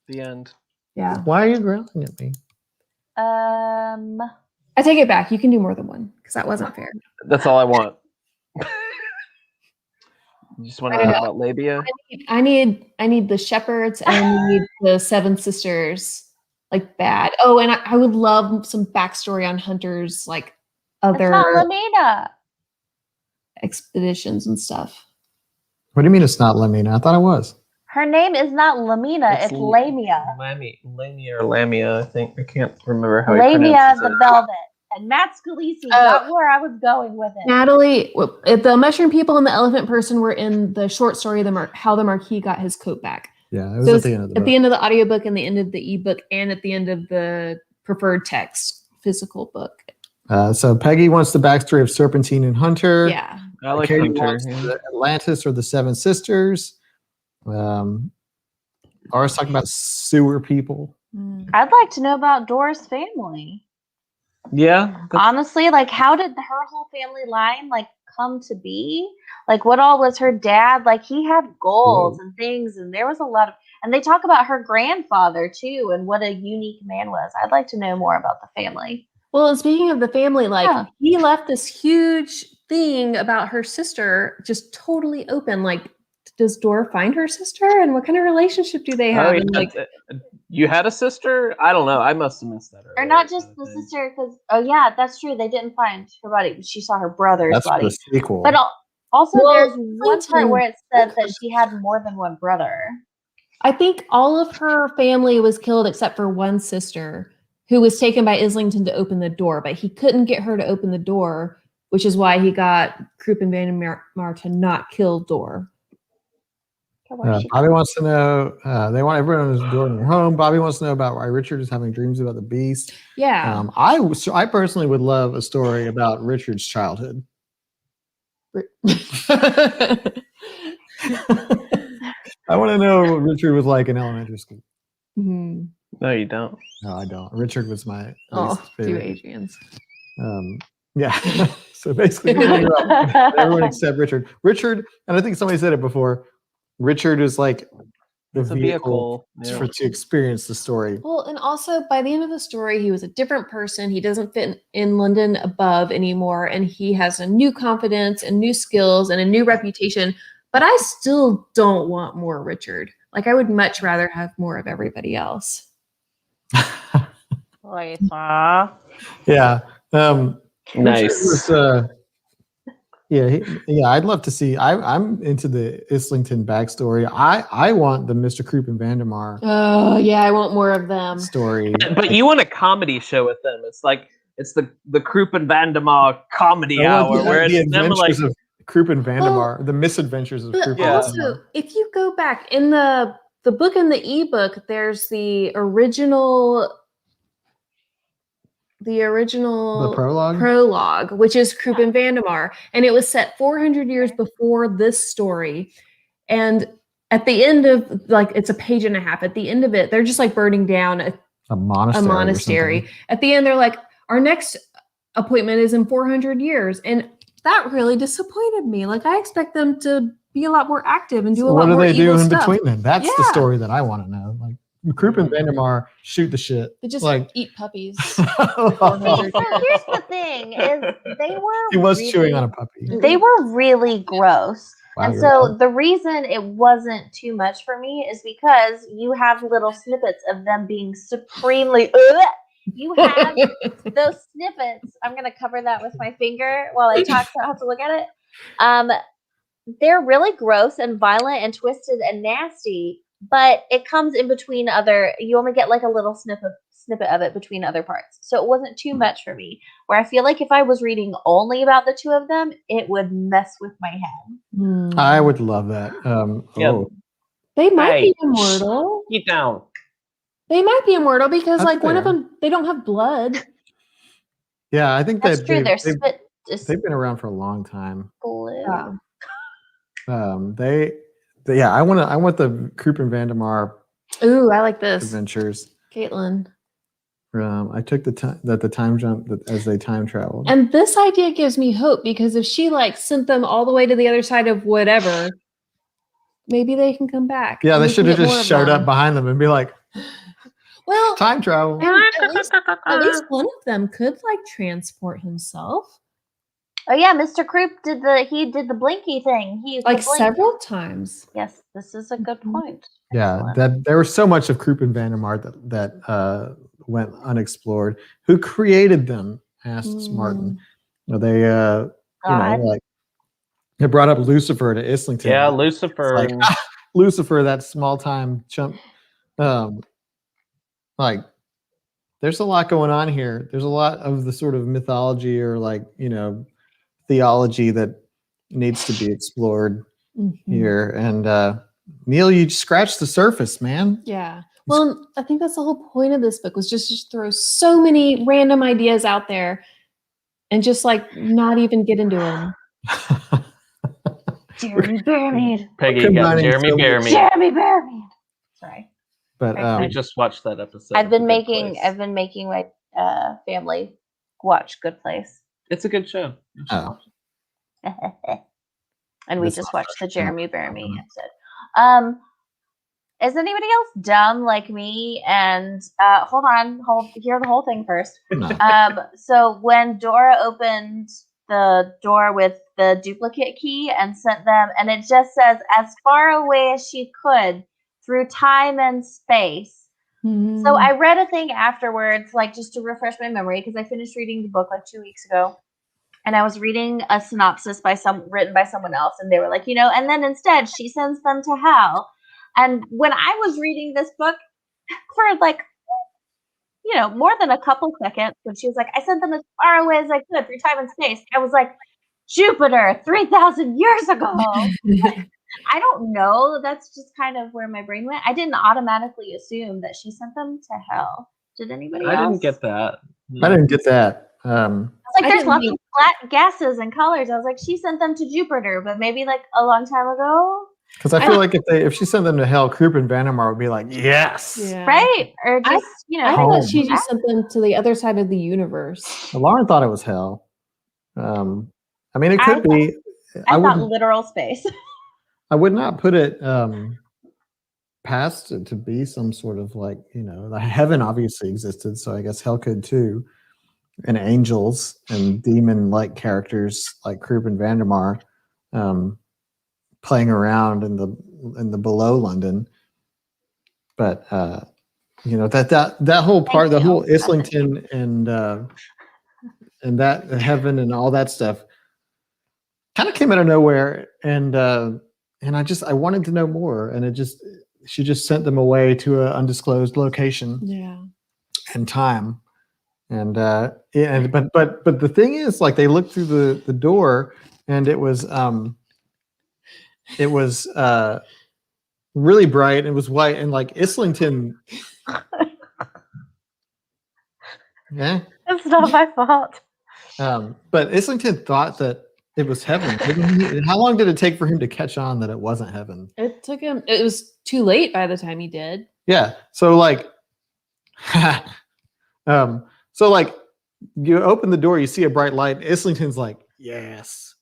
The end. Why are you growling at me? I take it back. You can do more than one because that wasn't fair. That's all I want. You just want to I don't talk know. about labia? I need the shepherds and I need the seven sisters like bad. Oh, and I would love some backstory on Hunter's like it's not other Lamina. expeditions and stuff. What do you mean it's not Lamina? I thought it was. Her name is not Lamina. It's Lamia. Lamia or Lamia, I think. I can't remember how he Lamia pronounces the it. Velvet. And Matt Scalisi got where I was going with it. Natalie, if the mushroom people and the elephant person were in the short story, how the Marquis got his coat back. Yeah, it was So at the end of the book. at the end of the audiobook and the end of the ebook and at the end of the preferred text physical book. So Peggy wants the backstory of Serpentine and Hunter. Yeah. I like Katie Hunter. wants the Atlantis or the Seven Sisters. Laura's talking about sewer people. I'd like to know about Dora's family. Yeah. Honestly, like how did her whole family line like come to be? Like what all was her dad? Like he had goals and things, and there was a lot of, and they talk about her grandfather too and what a unique man was. I'd like to know more about the family. Well, and speaking of the family, like he left this huge thing about her sister just totally open. Like, does Dora find her sister, and what kind of relationship do they have? Oh, And, like, you had a sister? I don't know. I must have missed that. Or not just the sister, because that's true. They didn't find her body. She saw her brother's That's body. the sequel. But also, Well, there's one part where it said that she had more than one brother. I think all of her family was killed except for one sister who was taken by Islington to open the door, but he couldn't get her to open the door, which is why he got Krupp and Van Mar to not kill Dor. Bobby wants to know, they want everyone to door in their home. Bobby wants to know about why Richard is having dreams about the beast. Yeah. I personally would love a story about Richard's childhood. I want to know what Richard was like in elementary school. Mm-hmm. No, you don't. No, I don't. Richard was my least favorite. 2 Adrians. Yeah. So basically, everyone except Richard. Richard, and I think somebody said it before. Richard is like It's a vehicle to experience the story. Well, and also by the end of the story, he was a different person. He doesn't fit in London above anymore, and he has a new confidence and new skills and a new reputation. But I still don't want more Richard. Like, I would much rather have more of everybody else. Yeah. Nice. I'd love to see. I'm into the Islington backstory. I want the Mr. Croup and Vandemar. Oh yeah, I want more of them. Story. But you want a comedy show with them. It's like it's the Croup and Vandemar comedy hour where it's them like of Croup and Vandemar, the misadventures of Croup and Vandemar. If you go back in the book and the ebook, there's the original prologue, which is Croup and Vandemar, and it was set 400 years before this story. And at the end of, like, it's a page and a half. At the end of it, they're just like burning down a monastery. At the end, they're like, our next appointment is in 400 years, and that really disappointed me. Like, I expect them to be a lot more active and do a lot more evil stuff. What do they do in between then? That's the story that I want to know. Like, Croup and Vandemar shoot the shit. They just eat puppies. So here's the thing: is he was chewing on a puppy. They were really gross. Wow, and so the reason it wasn't too much for me is because you have little snippets of them being supremely. You have those snippets. I'm going to cover that with my finger while I talk, so I have to look at it. They're really gross and violent and twisted and nasty, but it comes in between other. You only get like a little snippet of it between other parts, so it wasn't too much for me. Where I feel like if I was reading only about the two of them, it would mess with my head. I would love that. They might be immortal. Keep down. They might be immortal because, like, one of them, they don't have blood. Yeah, I think that's true. They've been around for a long time. Blue. Yeah. I want the Croup and Vandemar. Ooh, I like this adventures. Caitlin. I took the time jump as they time traveled, and this idea gives me hope because if she sent them all the way to the other side of whatever, maybe they can come back. Yeah, they should have just showed up behind them and be like, "Well, time travel." At least one of them could transport himself. Oh yeah, Mr. Croup did the blinky thing. He used several times. Yes, this is a good point. Yeah, that there was so much of Croup and Vandemar that went unexplored. Who created them? Asks Martin. They they brought up Lucifer to Islington. Yeah, Lucifer. Lucifer, that small time chump. There's a lot going on here. There's a lot of the sort of mythology or theology that needs to be explored here. And Neil, you scratched the surface, man. Yeah. Well, I think that's the whole point of this book was just throw so many random ideas out there and just not even get into them. Jeremy Bearmead. Peggy got Jeremy Bearmead. Jeremy Bearmead. Sorry. But we just watched that episode. I've been making my family watch Good Place. It's a good show. Oh. And we just watched the Jeremy Bearmead episode. Is anybody else dumb like me? And hear the whole thing first. No. So when Dora opened the door with the duplicate key and sent them, and it just says as far away as she could through time and space. Mm-hmm. So I read a thing afterwards, just to refresh my memory, because I finished reading the book 2 weeks ago. And I was reading a synopsis written by someone else, and they were like, and then instead she sends them to hell. And when I was reading this book for more than a couple seconds, when she was like, I sent them as far away as I could through time and space, I was like, Jupiter, 3,000 years ago. I don't know. That's just kind of where my brain went. I didn't automatically assume that she sent them to hell. Did anybody else? I didn't get that. I didn't get that. I was like, there's lots of flat gases and colors. I was like, she sent them to Jupiter, but maybe a long time ago. Because I feel like if she sent them to hell, Croup and Vandemar would be like, yes. Yeah. Right. Or just, I thought she just sent them to the other side of the universe. Lauren thought it was hell. It could be. I thought literal space. I would not put it past to be some sort of like, the heaven obviously existed, so I guess hell could too, and angels and demon-like characters like Krupp and Vandermeer playing around in the below London. But that whole part, the whole Islington and that heaven and all that stuff kind of came out of nowhere, and I wanted to know more, and she just sent them away to an undisclosed location, and time, and but the thing is, like, they looked through the door, and it was really bright, and it was white, and like Islington. Yeah, it's not my fault. But Islington thought that it was heaven. How long did it take for him to catch on that it wasn't heaven? It took him. It was too late by the time he did. Yeah. So like, you open the door, you see a bright light. Islington's like, yes.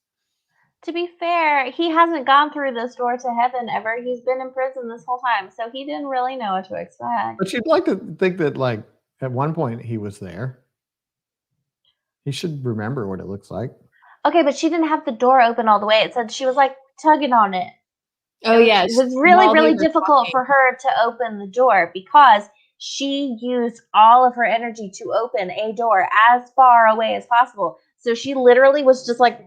To be fair, he hasn't gone through this door to heaven ever. He's been in prison this whole time, so he didn't really know what to expect. But you'd like to think that, like, at one point he was there. He should remember what it looks like. Okay, but she didn't have the door open all the way. It said she was like tugging on it. Oh yeah, it was really, really difficult for her to open the door because she used all of her energy to open a door as far away as possible. So she literally was just like,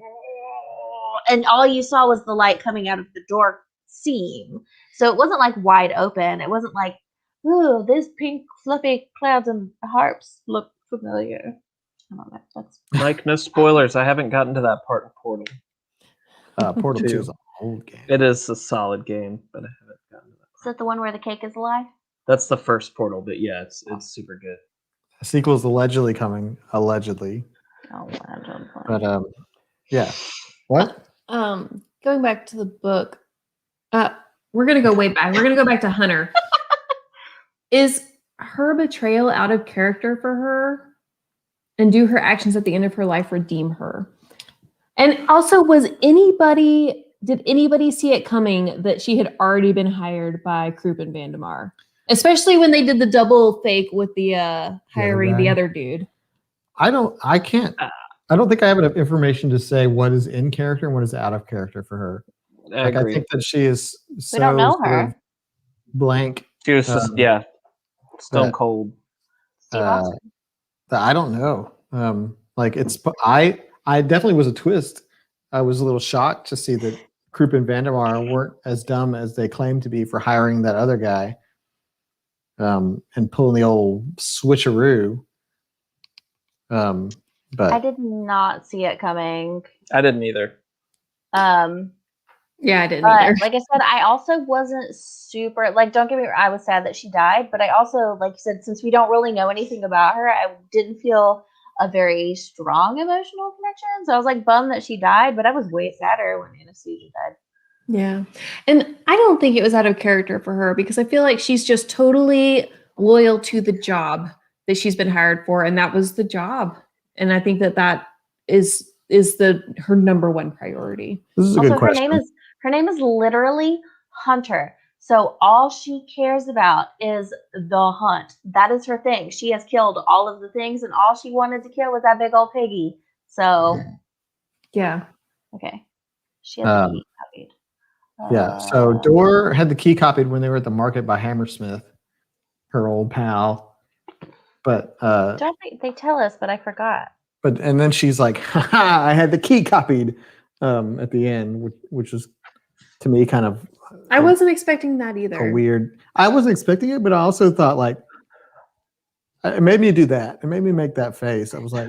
and all you saw was the light coming out of the door seam. So it wasn't like wide open. It wasn't like, ooh, these pink fluffy clouds and harps look familiar. I don't know. That's Mike, no spoilers. I haven't gotten to that part of Portal. Portal 2 is an old game. It is a solid game, but I haven't gotten to that. Is that the one where the cake is alive? That's the first Portal, but yeah, it's super good. A sequel is allegedly coming. Allegedly. Oh, but yeah. What? Going back to the book, we're gonna go way back. We're gonna go back to Hunter. Is her betrayal out of character for her? And do her actions at the end of her life redeem her? And also, did anybody see it coming that she had already been hired by Krupp and Vandermeer? Especially when they did the double fake with the hiring the other dude. I don't think I have enough information to say what is in character and what is out of character for her. I think that she is so we don't know her. Blank. She was just stone cold. I don't know. I definitely was a twist. I was a little shocked to see that Krupp and Vandermeer weren't as dumb as they claimed to be for hiring that other guy, and pulling the old switcheroo. But I did not see it coming. I didn't either. Yeah, I didn't either. Like I said, I also wasn't super, like, don't get me wrong, I was sad that she died, but I also, like you said, since we don't really know anything about her, I didn't feel a very strong emotional connection. So I was like bummed that she died, but I was way sadder when Anastasia died. Yeah. And I don't think it was out of character for her because I feel like she's just totally loyal to the job that she's been hired for. And that was the job. And I think that is her number one priority. This is a good question. Her name is literally Hunter. So all she cares about is the hunt. That is her thing. She has killed all of the things, and all she wanted to kill was that big old piggy. So, yeah. Okay. She has the key copied. Yeah. So Dor had the key copied when they were at the market by Hammersmith, her old pal. But don't they tell us, but I forgot. And then she's like, "Ha, I had the key copied," at the end, which was, to me, kind of. I wasn't expecting that either. I wasn't expecting it, but I also thought, like, it made me do that. It made me make that face. I was like,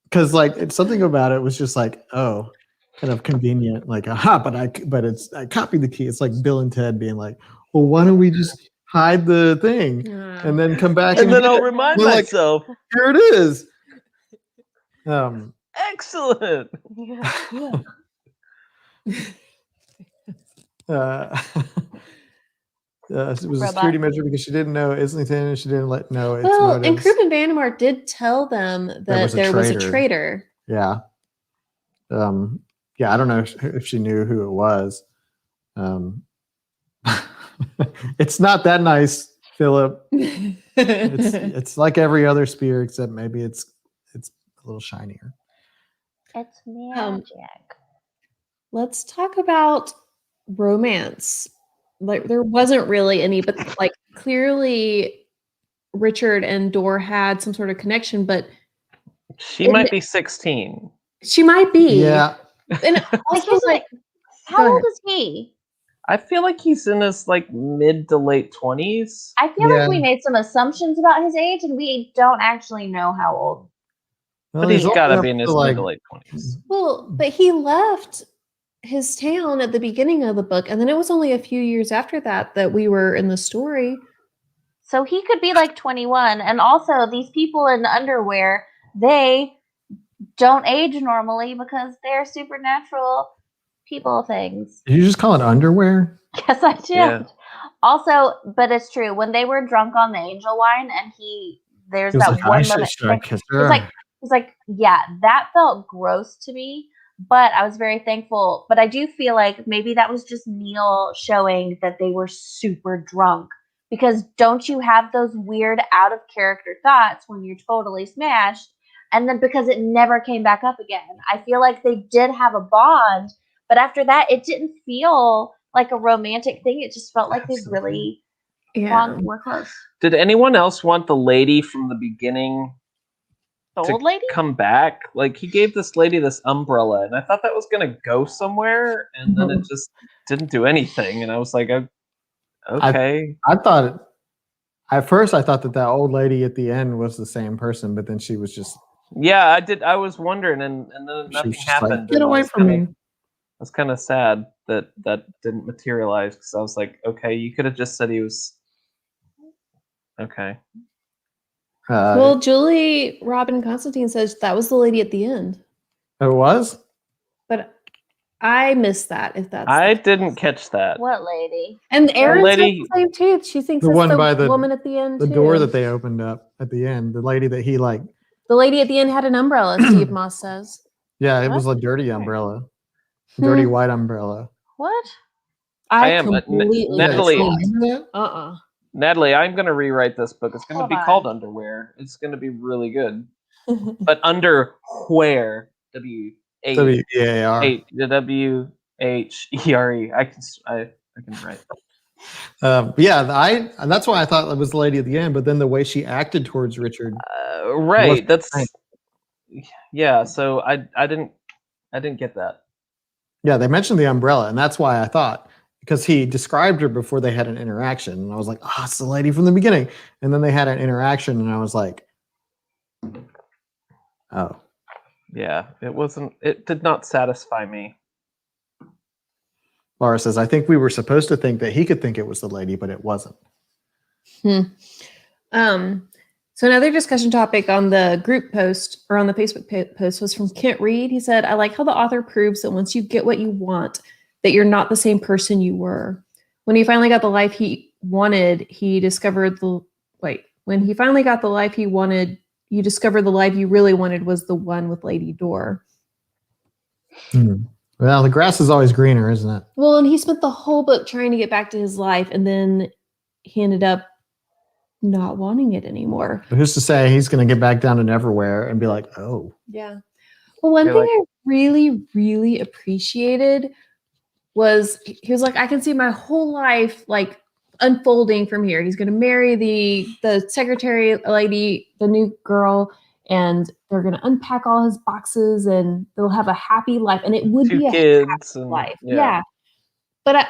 because like it's something about it was just like, oh, kind of convenient, like, aha, but I copied the key. It's like Bill and Ted being like, well, why don't we just hide the thing and then come back and then I'll remind myself. Like, here it is. Excellent. Yeah. It was a security measure because she didn't know Islington and she didn't know its motives. And Krupp and Vandermeer did tell them that there was a traitor. Yeah. Yeah, I don't know if she knew who it was. It's not that nice, Philip. It's like every other spear, except maybe it's a little shinier. It's magic. Let's talk about romance. Like there wasn't really any, but like clearly Richard and Dor had some sort of connection, but she might be 16. She might be. Yeah. And also like how old is he? I feel like he's in his like mid to late 20s. I feel like we made some assumptions about his age and we don't actually know how old. But he's got to be in his mid to late 20s. Well, but he left his town at the beginning of the book, and then it was only a few years after that we were in the story. So he could be like 21. And also, these people in underwear, they don't age normally because they're supernatural people things. Did you just call it underwear? Yes, I did. Yeah. Also, but it's true. When they were drunk on the angel wine, and there's that like, one moment. He's like, yeah, that felt gross to me. But I was very thankful. But I do feel like maybe that was just Neil showing that they were super drunk. Because don't you have those weird out of character thoughts when you're totally smashed? And then because it never came back up again. I feel like they did have a bond. But after that, it didn't feel like a romantic thing. It just felt like they really were close. Did anyone else want the lady from the beginning old lady come back? Like he gave this lady this umbrella, and I thought that was gonna go somewhere, and then it just didn't do anything. And I was like, okay. I thought at first I thought that old lady at the end was the same person, but then she was just I did. I was wondering, and then nothing happened. Like, get away from me. I was kind of sad that didn't materialize because I was like, okay, you could have just said he was okay. Well, Julie, Robin, Constantine says that was the lady at the end. It was? But I missed that. I didn't catch that. What lady? And Erin says the same too. She thinks the it's one the by the woman at the end. The door that they opened up at the end. The lady that he liked. The lady at the end had an umbrella, Steve Moss says. Yeah, it was a dirty umbrella. Dirty white umbrella. What? I am Natalie. Natalie, I'm going to rewrite this book. It's going to be called Underwear. It's going to be really good. But Underwhere, W-H-E-R-E. I can write. That's why I thought it was the lady at the end. But then the way she acted towards Richard, right? So I didn't get that. Yeah, they mentioned the umbrella, and that's why I thought. Because he described her before they had an interaction. And I was like, it's the lady from the beginning. And then they had an interaction, and I was like, oh. Yeah, it did not satisfy me. Laura says, I think we were supposed to think that he could think it was the lady, but it wasn't. So another discussion topic on the group post, or on the Facebook post, was from Kent Reed. He said, I like how the author proves that once you get what you want, that you're not the same person you were. When he finally got the life he wanted, you discovered the life you really wanted was the one with Lady Dor. Well, the grass is always greener, isn't it? Well, and he spent the whole book trying to get back to his life, and then he ended up not wanting it anymore. But who's to say he's going to get back down to Neverwhere and be like, oh. Yeah. Well, one thing I really, really appreciated was he was like, I can see my whole life like unfolding from here. He's going to marry the secretary lady, the new girl, and they're going to unpack all his boxes, and they'll have a happy life. And it would be a happy life. Yeah. But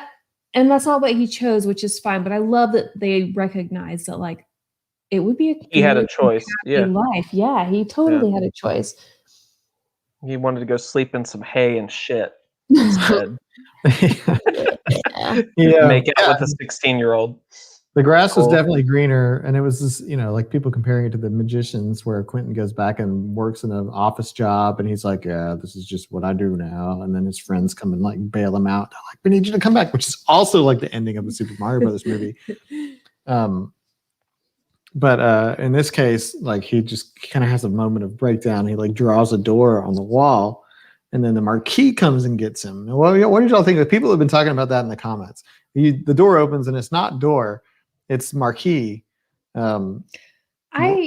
and that's not what he chose, which is fine. But I love that they recognize that like it would be he had a choice. Life. Yeah, he totally had a choice. He wanted to go sleep in some hay and shit instead. Make out with a 16-year-old. The grass was definitely greener, and it was this, like people comparing it to the Magicians, where Quentin goes back and works in an office job, and he's like, yeah, this is just what I do now. And then his friends come and like bail him out. They're like, we need you to come back, which is also like the ending of the Super Mario Brothers movie. But in this case, like he kind of has a moment of breakdown. He like draws a door on the wall, and then the Marquis comes and gets him. Well, what did y'all think? People have been talking about that in the comments. The door opens and it's not Door, it's Marquis. What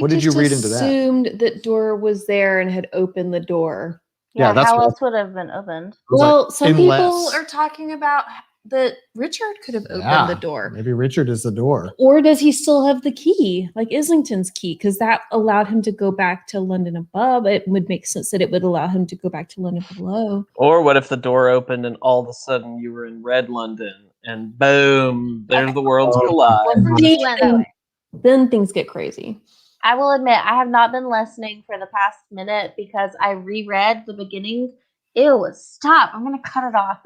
did you read into that? I assumed that Door was there and had opened the door. Yeah, how else would it have been opened? Well, some people are talking about that Richard could have opened the door. Maybe Richard is the door. Or does he still have the key, like Islington's key? Because that allowed him to go back to London above. It would make sense that it would allow him to go back to London below. Or what if the door opened and all of a sudden you were in Red London and boom, there the worlds collide. Then things get crazy. I will admit, I have not been listening for the past minute because I reread the beginning. Ew, stop. I'm going to cut it off.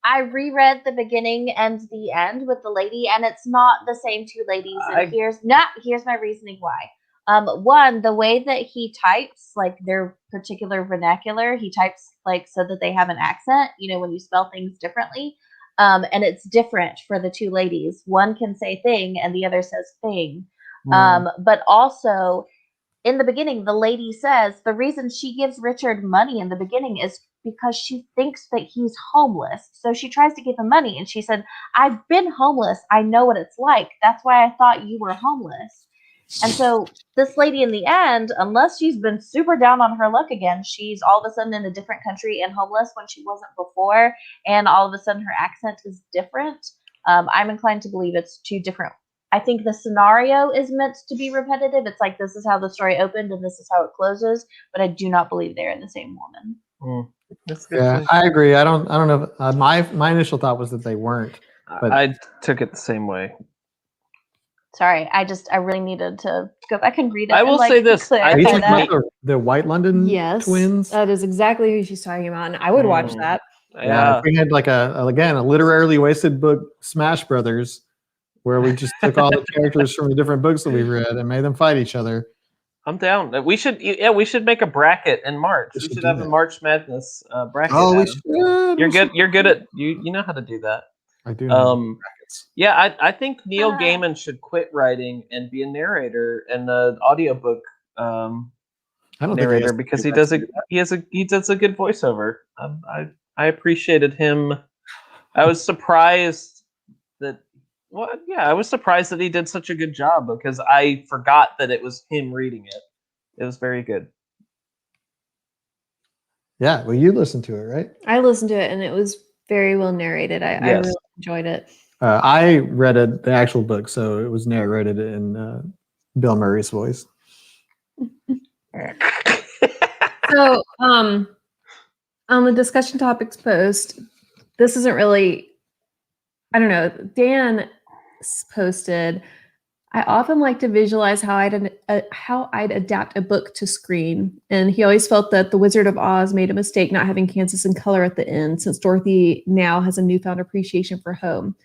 I reread the beginning and the end with the lady, and it's not the same two ladies. And here's my reasoning why. One, the way that he types, like their particular vernacular, he types like so that they have an accent, when you spell things differently. And it's different for the two ladies. One can say thing and the other says thing. But also in the beginning, the lady says the reason she gives Richard money in the beginning is because she thinks that he's homeless. So she tries to give him money. And she said, I've been homeless. I know what it's like. That's why I thought you were homeless. And so this lady in the end, unless she's been super down on her luck again, she's all of a sudden in a different country and homeless when she wasn't before. And all of a sudden her accent is different. I'm inclined to believe it's two different. I think the scenario is meant to be repetitive. It's like, this is how the story opened and this is how it closes. But I do not believe they're the same woman. Yeah, I agree. I don't know. My initial thought was that they weren't. But I took it the same way. Sorry, I really needed to go back and read it. I will say this. Are you talking about the White London twins? That is exactly who she's talking about. And I would watch that. Yeah, if we had like a literarily wasted book, Smash Brothers, where we just took all the characters from the different books that we read and made them fight each other. I'm down. We should make a bracket in March. We should have a March Madness bracket. Oh, we should. You're good at you know how to do that. I do know brackets. Yeah, I think Neil Gaiman should quit writing and be a narrator and the audiobook narrator because he does a good voiceover. I appreciated him. I was surprised that he did such a good job because I forgot that it was him reading it. It was very good. Yeah, well, you listened to it, right? I listened to it, and it was very well narrated. I really enjoyed it. I read the actual book, so it was narrated in Bill Murray's voice. So, on the discussion topics post, this isn't really, I don't know, Dan posted, I often like to visualize how I'd adapt a book to screen. And he always felt that The Wizard of Oz made a mistake not having Kansas in color at the end, since Dorothy now has a newfound appreciation for home.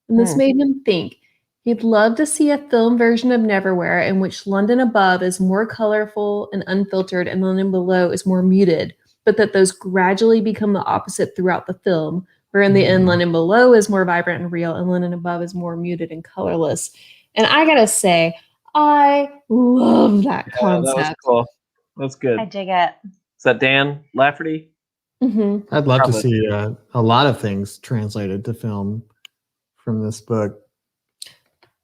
And this made him think he'd love to see a film version of Neverwhere in which London above is more colorful and unfiltered and London below is more muted, but that those gradually become the opposite throughout the film, where in the end, London below is more vibrant and real, and London above is more muted and colorless. And I gotta say, I love that concept. That was cool. That's good. I dig it. Is that Dan Lafferty? Mm-hmm. I'd love to see a lot of things translated to film from this book.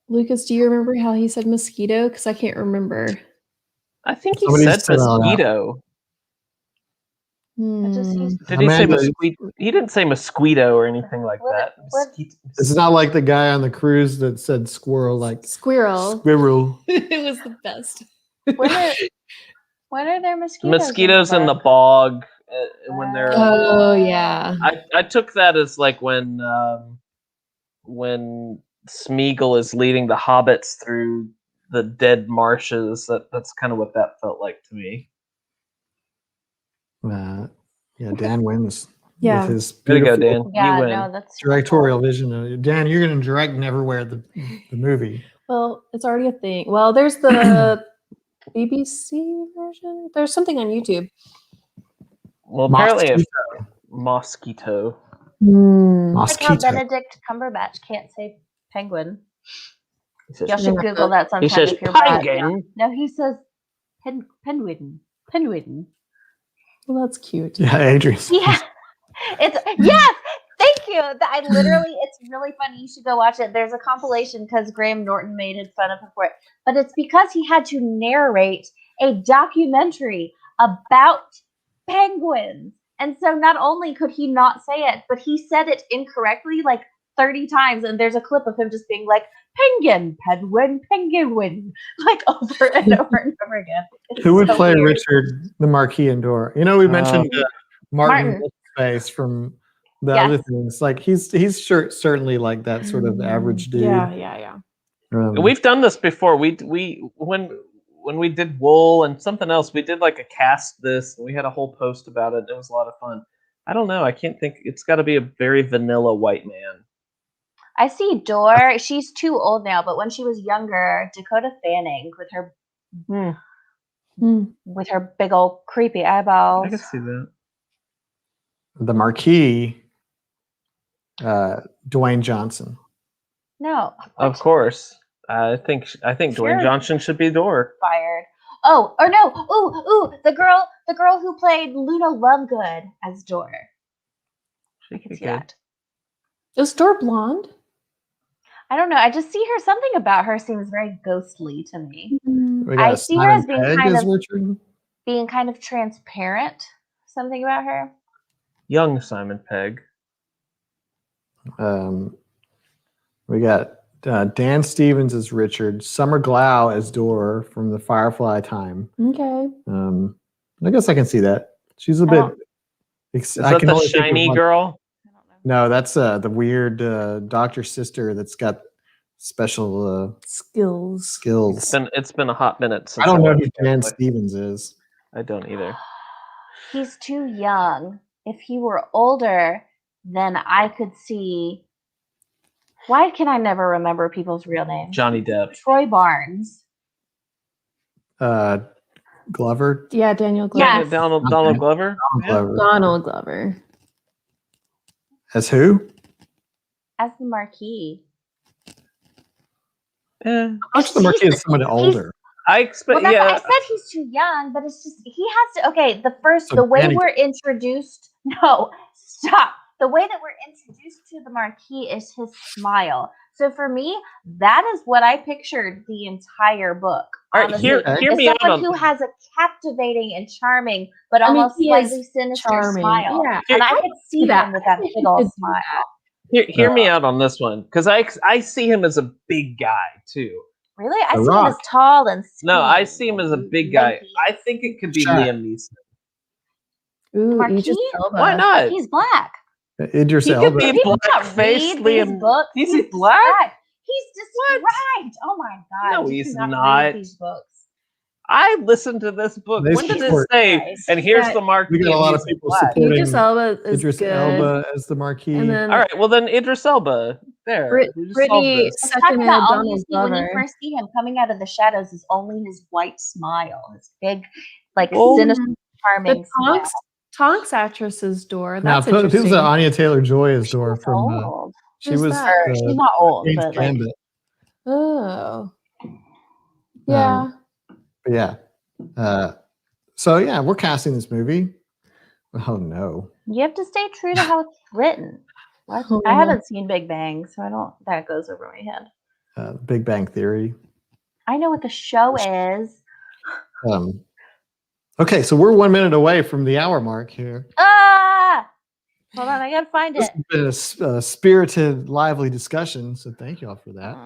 Lucas, do you remember how he said mosquito? Because I can't remember. I think he said mosquito. Did he say mosquito? He didn't say mosquito or anything like that. This is not like the guy on the cruise that said squirrel. Squirrel. It was the best. When are there mosquitoes? Mosquitoes in the bog when they're. Oh yeah. I took that as like when Smeagol is leading the hobbits through the dead marshes. That's kind of what that felt like to me. Dan wins. Yeah. With his there you go, Dan. Yeah, you win. no, that's directorial vision. Dan, you're going to direct Neverwhere, the movie. Well, it's already a thing. Well, there's the BBC version. There's something on YouTube. Well, apparently mosquito. Like how Benedict Cumberbatch can't say penguin. Y'all should Google that sometime. He says penguin. No, he says penguin. Penguin. Well, that's cute. Yeah, Adrian. Yeah, it's yes. Thank you. I literally, it's really funny. You should go watch it. There's a compilation because Graham Norton made fun of him for it, but it's because he had to narrate a documentary about penguins, and so not only could he not say it, but he said it incorrectly like 30 times. And there's a clip of him just being like penguin, like over and over and over again. It's Who would so play weird. Richard the Marquis in Door? You know, we mentioned Martin Space from the other things. Like he's certainly like that sort of average dude. Yeah. We've done this before. We when we did Wool and something else, we did like a cast this, and we had a whole post about it. It was a lot of fun. I don't know. I can't think. It's got to be a very vanilla white man. I see Dor. She's too old now, but when she was younger, Dakota Fanning with her big old creepy eyeballs. I can see that. The Marquis, Dwayne Johnson. No, of course. I think Dwayne Johnson should be Dor. Fired. Oh, or no. Ooh, the girl who played Luna Lovegood as Dor. I can see that. Is Dor blonde? I don't know. I just see her. Something about her seems very ghostly to me. I see her as being kind of transparent. Something about her. Young Simon Pegg. We got Dan Stevens as Richard, Summer Glau as Dor from the Firefly time. Okay. I guess I can see that. She's a bit. Is that the shiny girl? No, that's the weird doctor sister that's got special skills. It's been a hot minute since I don't know who Dan Stevens is. I don't either. He's too young. If he were older, then I could see. Why can I never remember people's real names? Johnny Depp. Troy Barnes. Glover. Yeah, Daniel Glover. Yes. Donald Glover. Donald Glover. As who? As the Marquis. Actually, the Marquis is someone older. I expect. Well, I said he's too young, but it's just he has to. Okay, the way we're introduced. No, stop. The way that we're introduced to the Marquis is his smile. So for me, that is what I pictured the entire book. All right, hear me out. Someone who has a captivating and charming, but almost slightly sinister smile. Yeah. And I could see him with that big old smile. Hear me out on this one, because I see him as a big guy too. Really? I see him as tall and skinny. No, I see him as a big guy. I think it could be Liam Neeson. Ooh, Marquis? Why not? He's black. Idris Elba. He could be black-faced Liam. He's black? He's described. Oh my god! No, he's not. These books. I listened to this book. When did it say? And here's the Marquis. We got a lot of people supporting Idris Elba is Idris good. Elba as the Marquis. And then, all right, well then Idris Elba. There. Brittany seconded Donald Glover. When you first see him coming out of the shadows, is only his white smile, his big, sinister, charming smile. Tonks actress's Dor. That's now, interesting. who's Anya Taylor-Joy as Dor from? She was. She's not old, but Gambit. Oh. Yeah. Yeah. So yeah, we're casting this movie. Oh no. You have to stay true to how it's written. I haven't seen Big Bang, so that goes over my head. Big Bang Theory. I know what the show is. Okay, so we're 1 minute away from the hour mark here. Hold on, I gotta find it. It's been a spirited, lively discussion, so thank you all for that.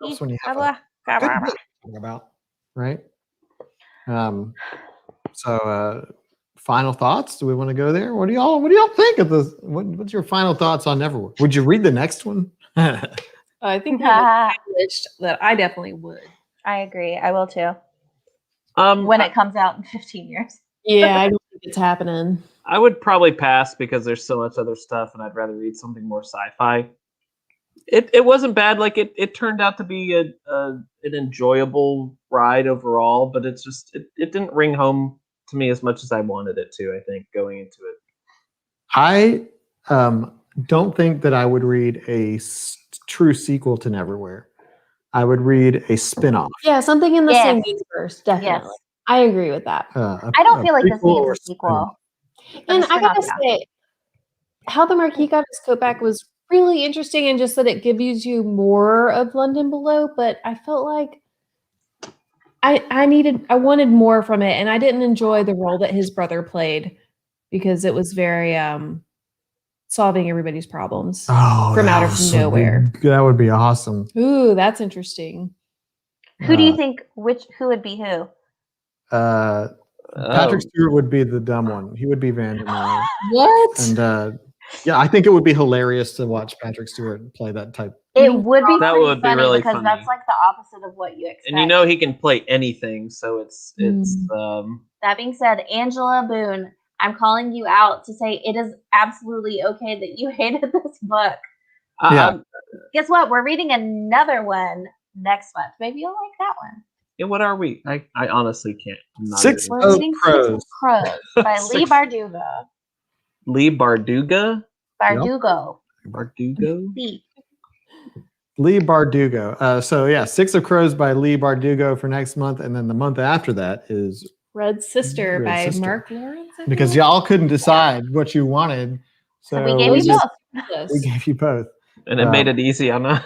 That's when you have about, right? So final thoughts? Do we want to go there? What do y'all think of this? What's your final thoughts on Neverwhere? Would you read the next one? I think that I definitely would. I agree. I will too. When it comes out in 15 years. Yeah, I don't think it's happening. I would probably pass because there's so much other stuff, and I'd rather read something more sci-fi. It wasn't bad. Like it turned out to be an enjoyable ride overall, but it's just it didn't ring home to me as much as I wanted it to. I think going into it, I don't think that I would read a true sequel to Neverwhere. I would read a spin-off. Yeah, something in the same universe, definitely. I agree with that. I don't feel like this needs a sequel. And I gotta say, how the Marquis got his coat back was really interesting, and just that it gives you more of London Below. But I felt like I wanted more from it, and I didn't enjoy the role that his brother played because it was very solving everybody's problems from out of nowhere. That would be awesome. Ooh, that's interesting. Who do you think? Who would be who? Patrick Stewart would be the dumb one. He would be Vandermeer. What? And yeah, I think it would be hilarious to watch Patrick Stewart play that type. It would be that would be funny really because funny. that's like the opposite of what you expect. And he can play anything, so it's That being said, Angela Boone, I'm calling you out to say it is absolutely okay that you hated this book. Guess what? We're reading another one next month. Maybe you'll like that one. Yeah, what are we? I honestly can't. Six of Crows by Lee Bardugo. Lee Bardugo? Bardugo. Lee Bardugo. So yeah, Six of Crows by Lee Bardugo for next month, and then the month after that is Red Sister by Mark Lawrence. Because y'all couldn't decide what you wanted, so we gave you both. We gave you both, and it made it easy on us.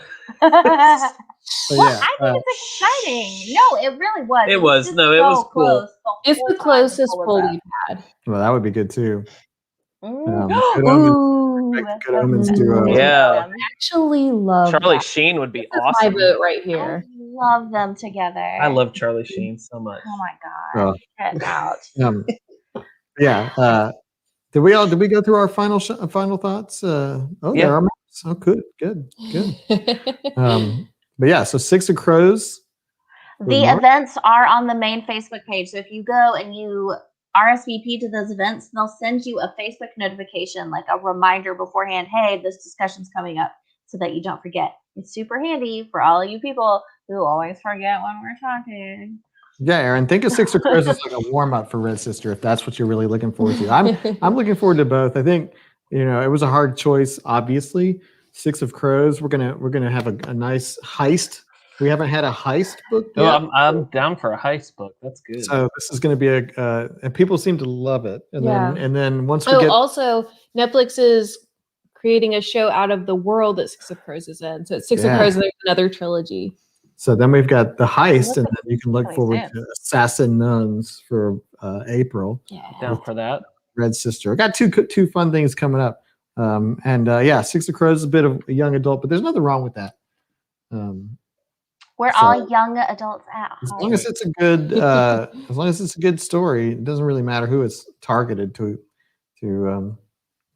Well, I think it's exciting. No, it really was. It was. No, it was cool. It's the closest pull we've had. Well, that would be good too. Good Omens duo. Yeah. I actually love Charlie Sheen would be awesome. My vote right here. I love them together. I love Charlie Sheen so much. Oh my god. Get out. Yeah. Did we go through our final thoughts? There are maps. Oh, good. But yeah, so Six of Crows. The events are on the main Facebook page. So if you go and you RSVP to those events, they'll send you a Facebook notification, like a reminder beforehand. Hey, this discussion's coming up, so that you don't forget. It's super handy for all of you people who always forget when we're talking. Yeah, Aaron, think of Six of Crows as like a warm up for Red Sister, if that's what you're really looking forward to. I'm looking forward to both. I think it was a hard choice. Obviously, Six of Crows. We're gonna have a nice heist. We haven't had a heist book yet. No, I'm down for a heist book. That's good. So this is going to be and people seem to love it. And then once we get also Netflix is creating a show out of the world that Six of Crows is in. So it's Six of Crows and there's another trilogy. So then we've got the heist, and then you can look forward to Assassin Nuns for April. Yeah, down for that. Red Sister. I got two fun things coming up. Six of Crows is a bit of a young adult, but there's nothing wrong with that. We're all young adults at home. As long as it's a good story, it doesn't really matter who it's targeted to.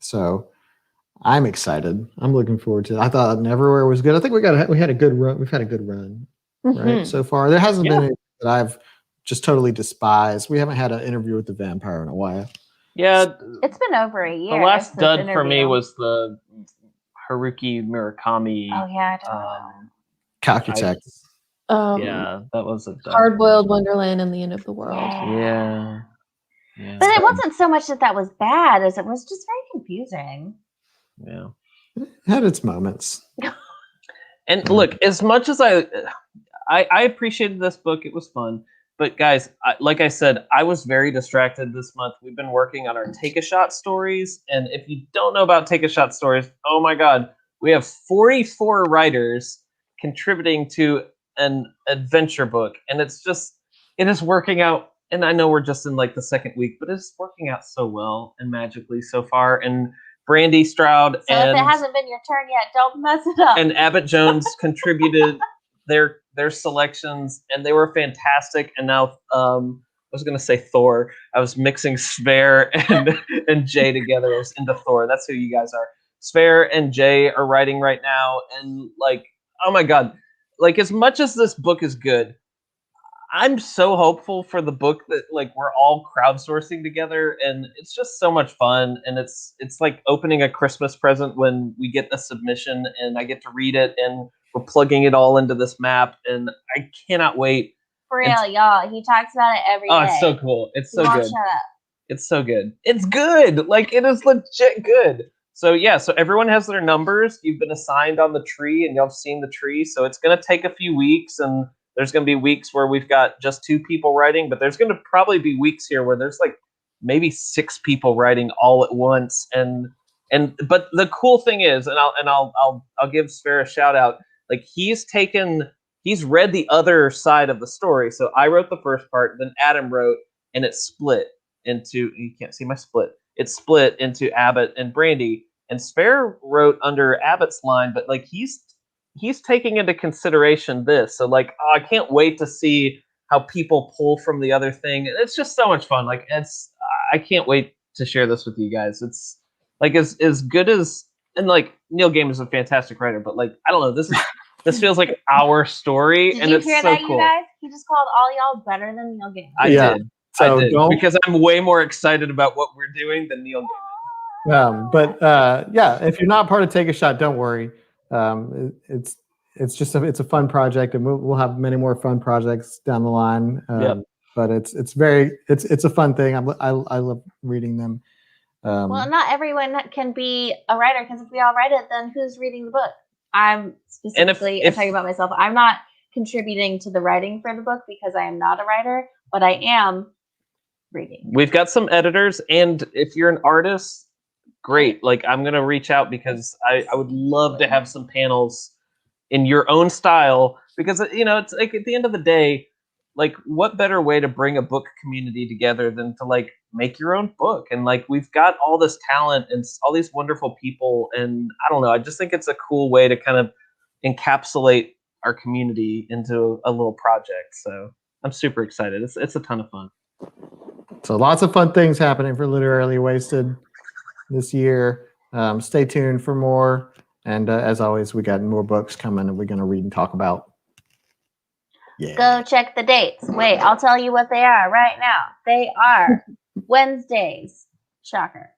So I'm excited. I'm looking forward to it. I thought Neverwhere was good. I think we had a good run. We've had a good run right so far. There hasn't been anything that I've just totally despised. We haven't had an interview with the vampire in a while. Yeah, it's been over a year. The last dud for me was the Haruki Murakami. Oh yeah, I don't know. Calcutech. Yeah, that was a Hard-Boiled Wonderland and the End of the World. Yeah. But it wasn't so much that was bad as it was just very confusing. Yeah. It had its moments. And look, as much as I appreciated this book, it was fun. But guys, like I said, I was very distracted this month. We've been working on our Take a Shot stories. And if you don't know about Take a Shot stories, oh my God, we have 44 writers contributing to an adventure book. And it is working out. And I know we're just in like the second week, but it's working out so well and magically so far. And Brandy Stroud if it hasn't been your turn yet, don't mess it up. And Abbott Jones contributed their selections, and they were fantastic. And now I was going to say Thor. I was mixing Sverre and Jay together into Thor. That's who you guys are. Sverre and Jay are writing right now, and like, oh my God, like as much as this book is good, I'm so hopeful for the book that like we're all crowdsourcing together, and it's just so much fun. And it's like opening a Christmas present when we get a submission and I get to read it, and we're plugging it all into this map, and I cannot wait. For real, y'all. He talks about it every day. Oh, it's so cool. It's so good. Shut up. It's so good. It's good. Like it is legit good. So yeah, so everyone has their numbers. You've been assigned on the tree, and y'all have seen the tree. So it's gonna take a few weeks, and There's going to be weeks where we've got just 2 people writing, but there's going to probably be weeks here where there's like maybe 6 people writing all at once. But the cool thing is, and I'll give Sphere a shout out. Like he's read the other side of the story. So I wrote the first part, then Adam wrote, and it split into, you can't see my split. It split into Abbott and Brandy, and Sphere wrote under Abbott's line, but like he's taking into consideration this. So like, I can't wait to see how people pull from the other thing. It's just so much fun. Like I can't wait to share this with you guys. It's like as good as, and like Neil Gaiman is a fantastic writer, but like, I don't know, this feels like our story. Did and you it's hear so that, cool. You guys? He just called all y'all better than Neil Gaiman. I did. So I did, because I'm way more excited about what we're doing than Neil Gaiman. But if you're not part of Take a Shot, don't worry. It's a fun project, and we'll have many more fun projects down the line. But it's a fun thing. I love reading them. Well, not everyone can be a writer, because if we all write it, then who's reading the book? I'm specifically I'm talking about myself. I'm not contributing to the writing for the book because I am not a writer, but I am reading. We've got some editors, and if you're an artist, great. Like I'm gonna reach out, because I would love to have some panels in your own style, because it's like at the end of the day, like what better way to bring a book community together than to like make your own book? And like we've got all this talent and all these wonderful people, and I don't know, I just think it's a cool way to kind of encapsulate our community into a little project. So I'm super excited. It's a ton of fun. So lots of fun things happening for Literarily Wasted this year. Stay tuned for more. And as always, we got more books coming that we're going to read and talk about. Yeah. Go check the dates. Wait, I'll tell you what they are right now. They are Wednesdays. Shocker.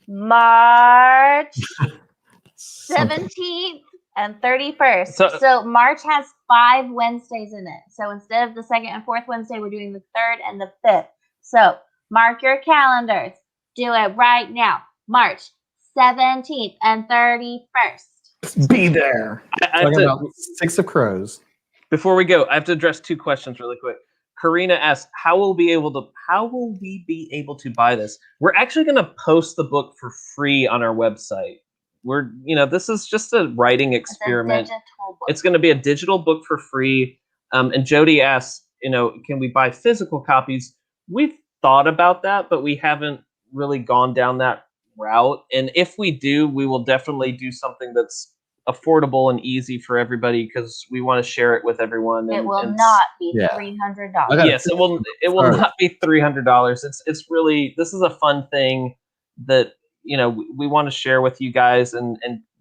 March 17th and 31st. So March has 5 Wednesdays in it. So instead of the 2nd and 4th Wednesday, we're doing the 3rd and the 5th. So mark your calendars. Do it right now. March 17th and 31st. Be there. Talking about Six of Crows. Before we go, I have to address 2 questions really quick. Karina asks, how will we be able to buy this? We're actually going to post the book for free on our website. This is just a writing experiment. It's going to be a digital book for free. And Jody asks, can we buy physical copies? We've thought about that, but we haven't really gone down that route. And if we do, we will definitely do something that's affordable and easy for everybody, because we want to share it with everyone. It will not be $300. Yes, it will not be $300. It's really, this is a fun thing that we want to share with you guys, and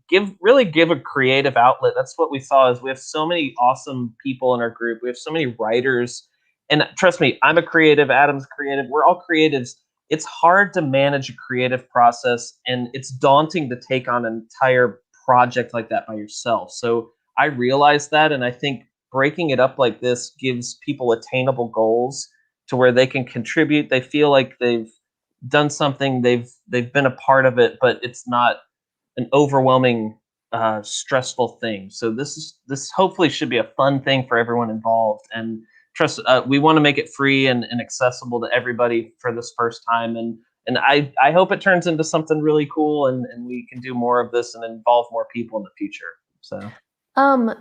give a creative outlet. That's what we saw, is we have so many awesome people in our group. We have so many writers, and trust me, I'm a creative, Adam's creative, we're all creatives. It's hard to manage a creative process, and it's daunting to take on an entire project like that by yourself. So I realized that, and I think breaking it up like this gives people attainable goals to where they can contribute. They feel like they've done something, they've been a part of it, but it's not an overwhelming stressful thing. So this hopefully should be a fun thing for everyone involved, and trust we want to make it free and accessible to everybody for this first time, and I hope it turns into something really cool, and we can do more of this and involve more people in the future. So a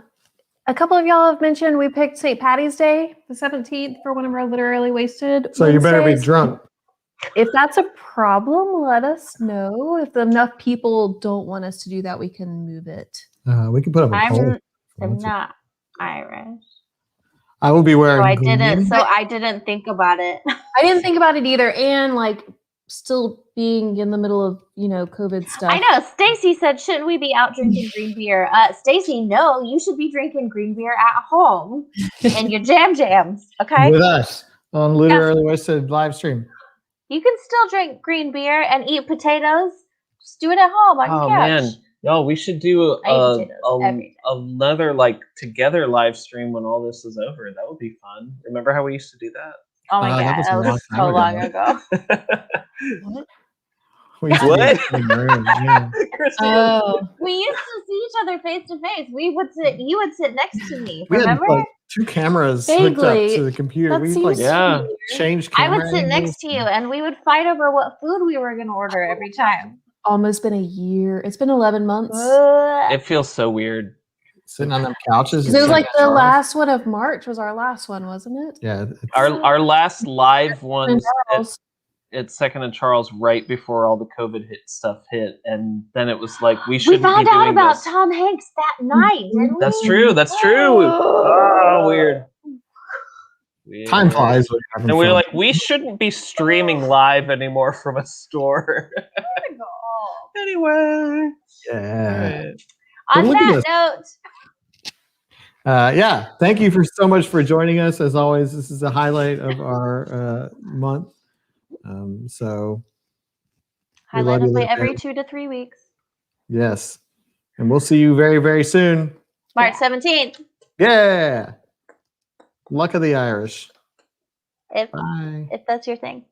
couple of y'all have mentioned we picked St. Patty's Day, the 17th, for one of our Literally Wasted So Wednesdays. You better be drunk. If that's a problem, let us know. If enough people don't want us to do that, we can move it. We can put up a poll. I'm not Irish. I will be wearing. So I didn't think about it. I didn't think about it either, and still being in the middle of COVID stuff. I know. Stacy said, "Shouldn't we be out drinking green beer?" Stacy, no, you should be drinking green beer at home in your jams. Okay, with us on Literally Wasted live stream. You can still drink green beer and eat potatoes. Just do it at home on your couch. Man. No, we should do another together live stream when all this is over. That would be fun. Remember how we used to do that? Oh my god, that was so long ago. What? We used we used to see each other face to face. You would sit next to me. Remember? We had 2 cameras hooked up to the computer. That seems Yeah. Change I camera would sit next angles. to you and we would fight over what food we were going to order every time. almost been a year. It's been 11 months. It feels so weird. Sitting on them couches. It was like the last one of March was our last one, wasn't it? Yeah. Our last live one Charles. at Second and Charles right before all the COVID stuff hit, and then it was like we shouldn't found be out doing about this. Tom Hanks that night, didn't we? That's true. That's true. Oh, weird. Time flies. when you're having And we were fun. like, we shouldn't be streaming live anymore from a store. Anyway. Yeah. On Look at that note, yeah, thank you for so much for joining us. As always, this is a highlight of our month. So we love highlight of you, my little every man. 2 to 3 weeks. Yes, and we'll see you very, very soon. March 17th. Yeah, luck of the Irish. If Bye. that's your thing.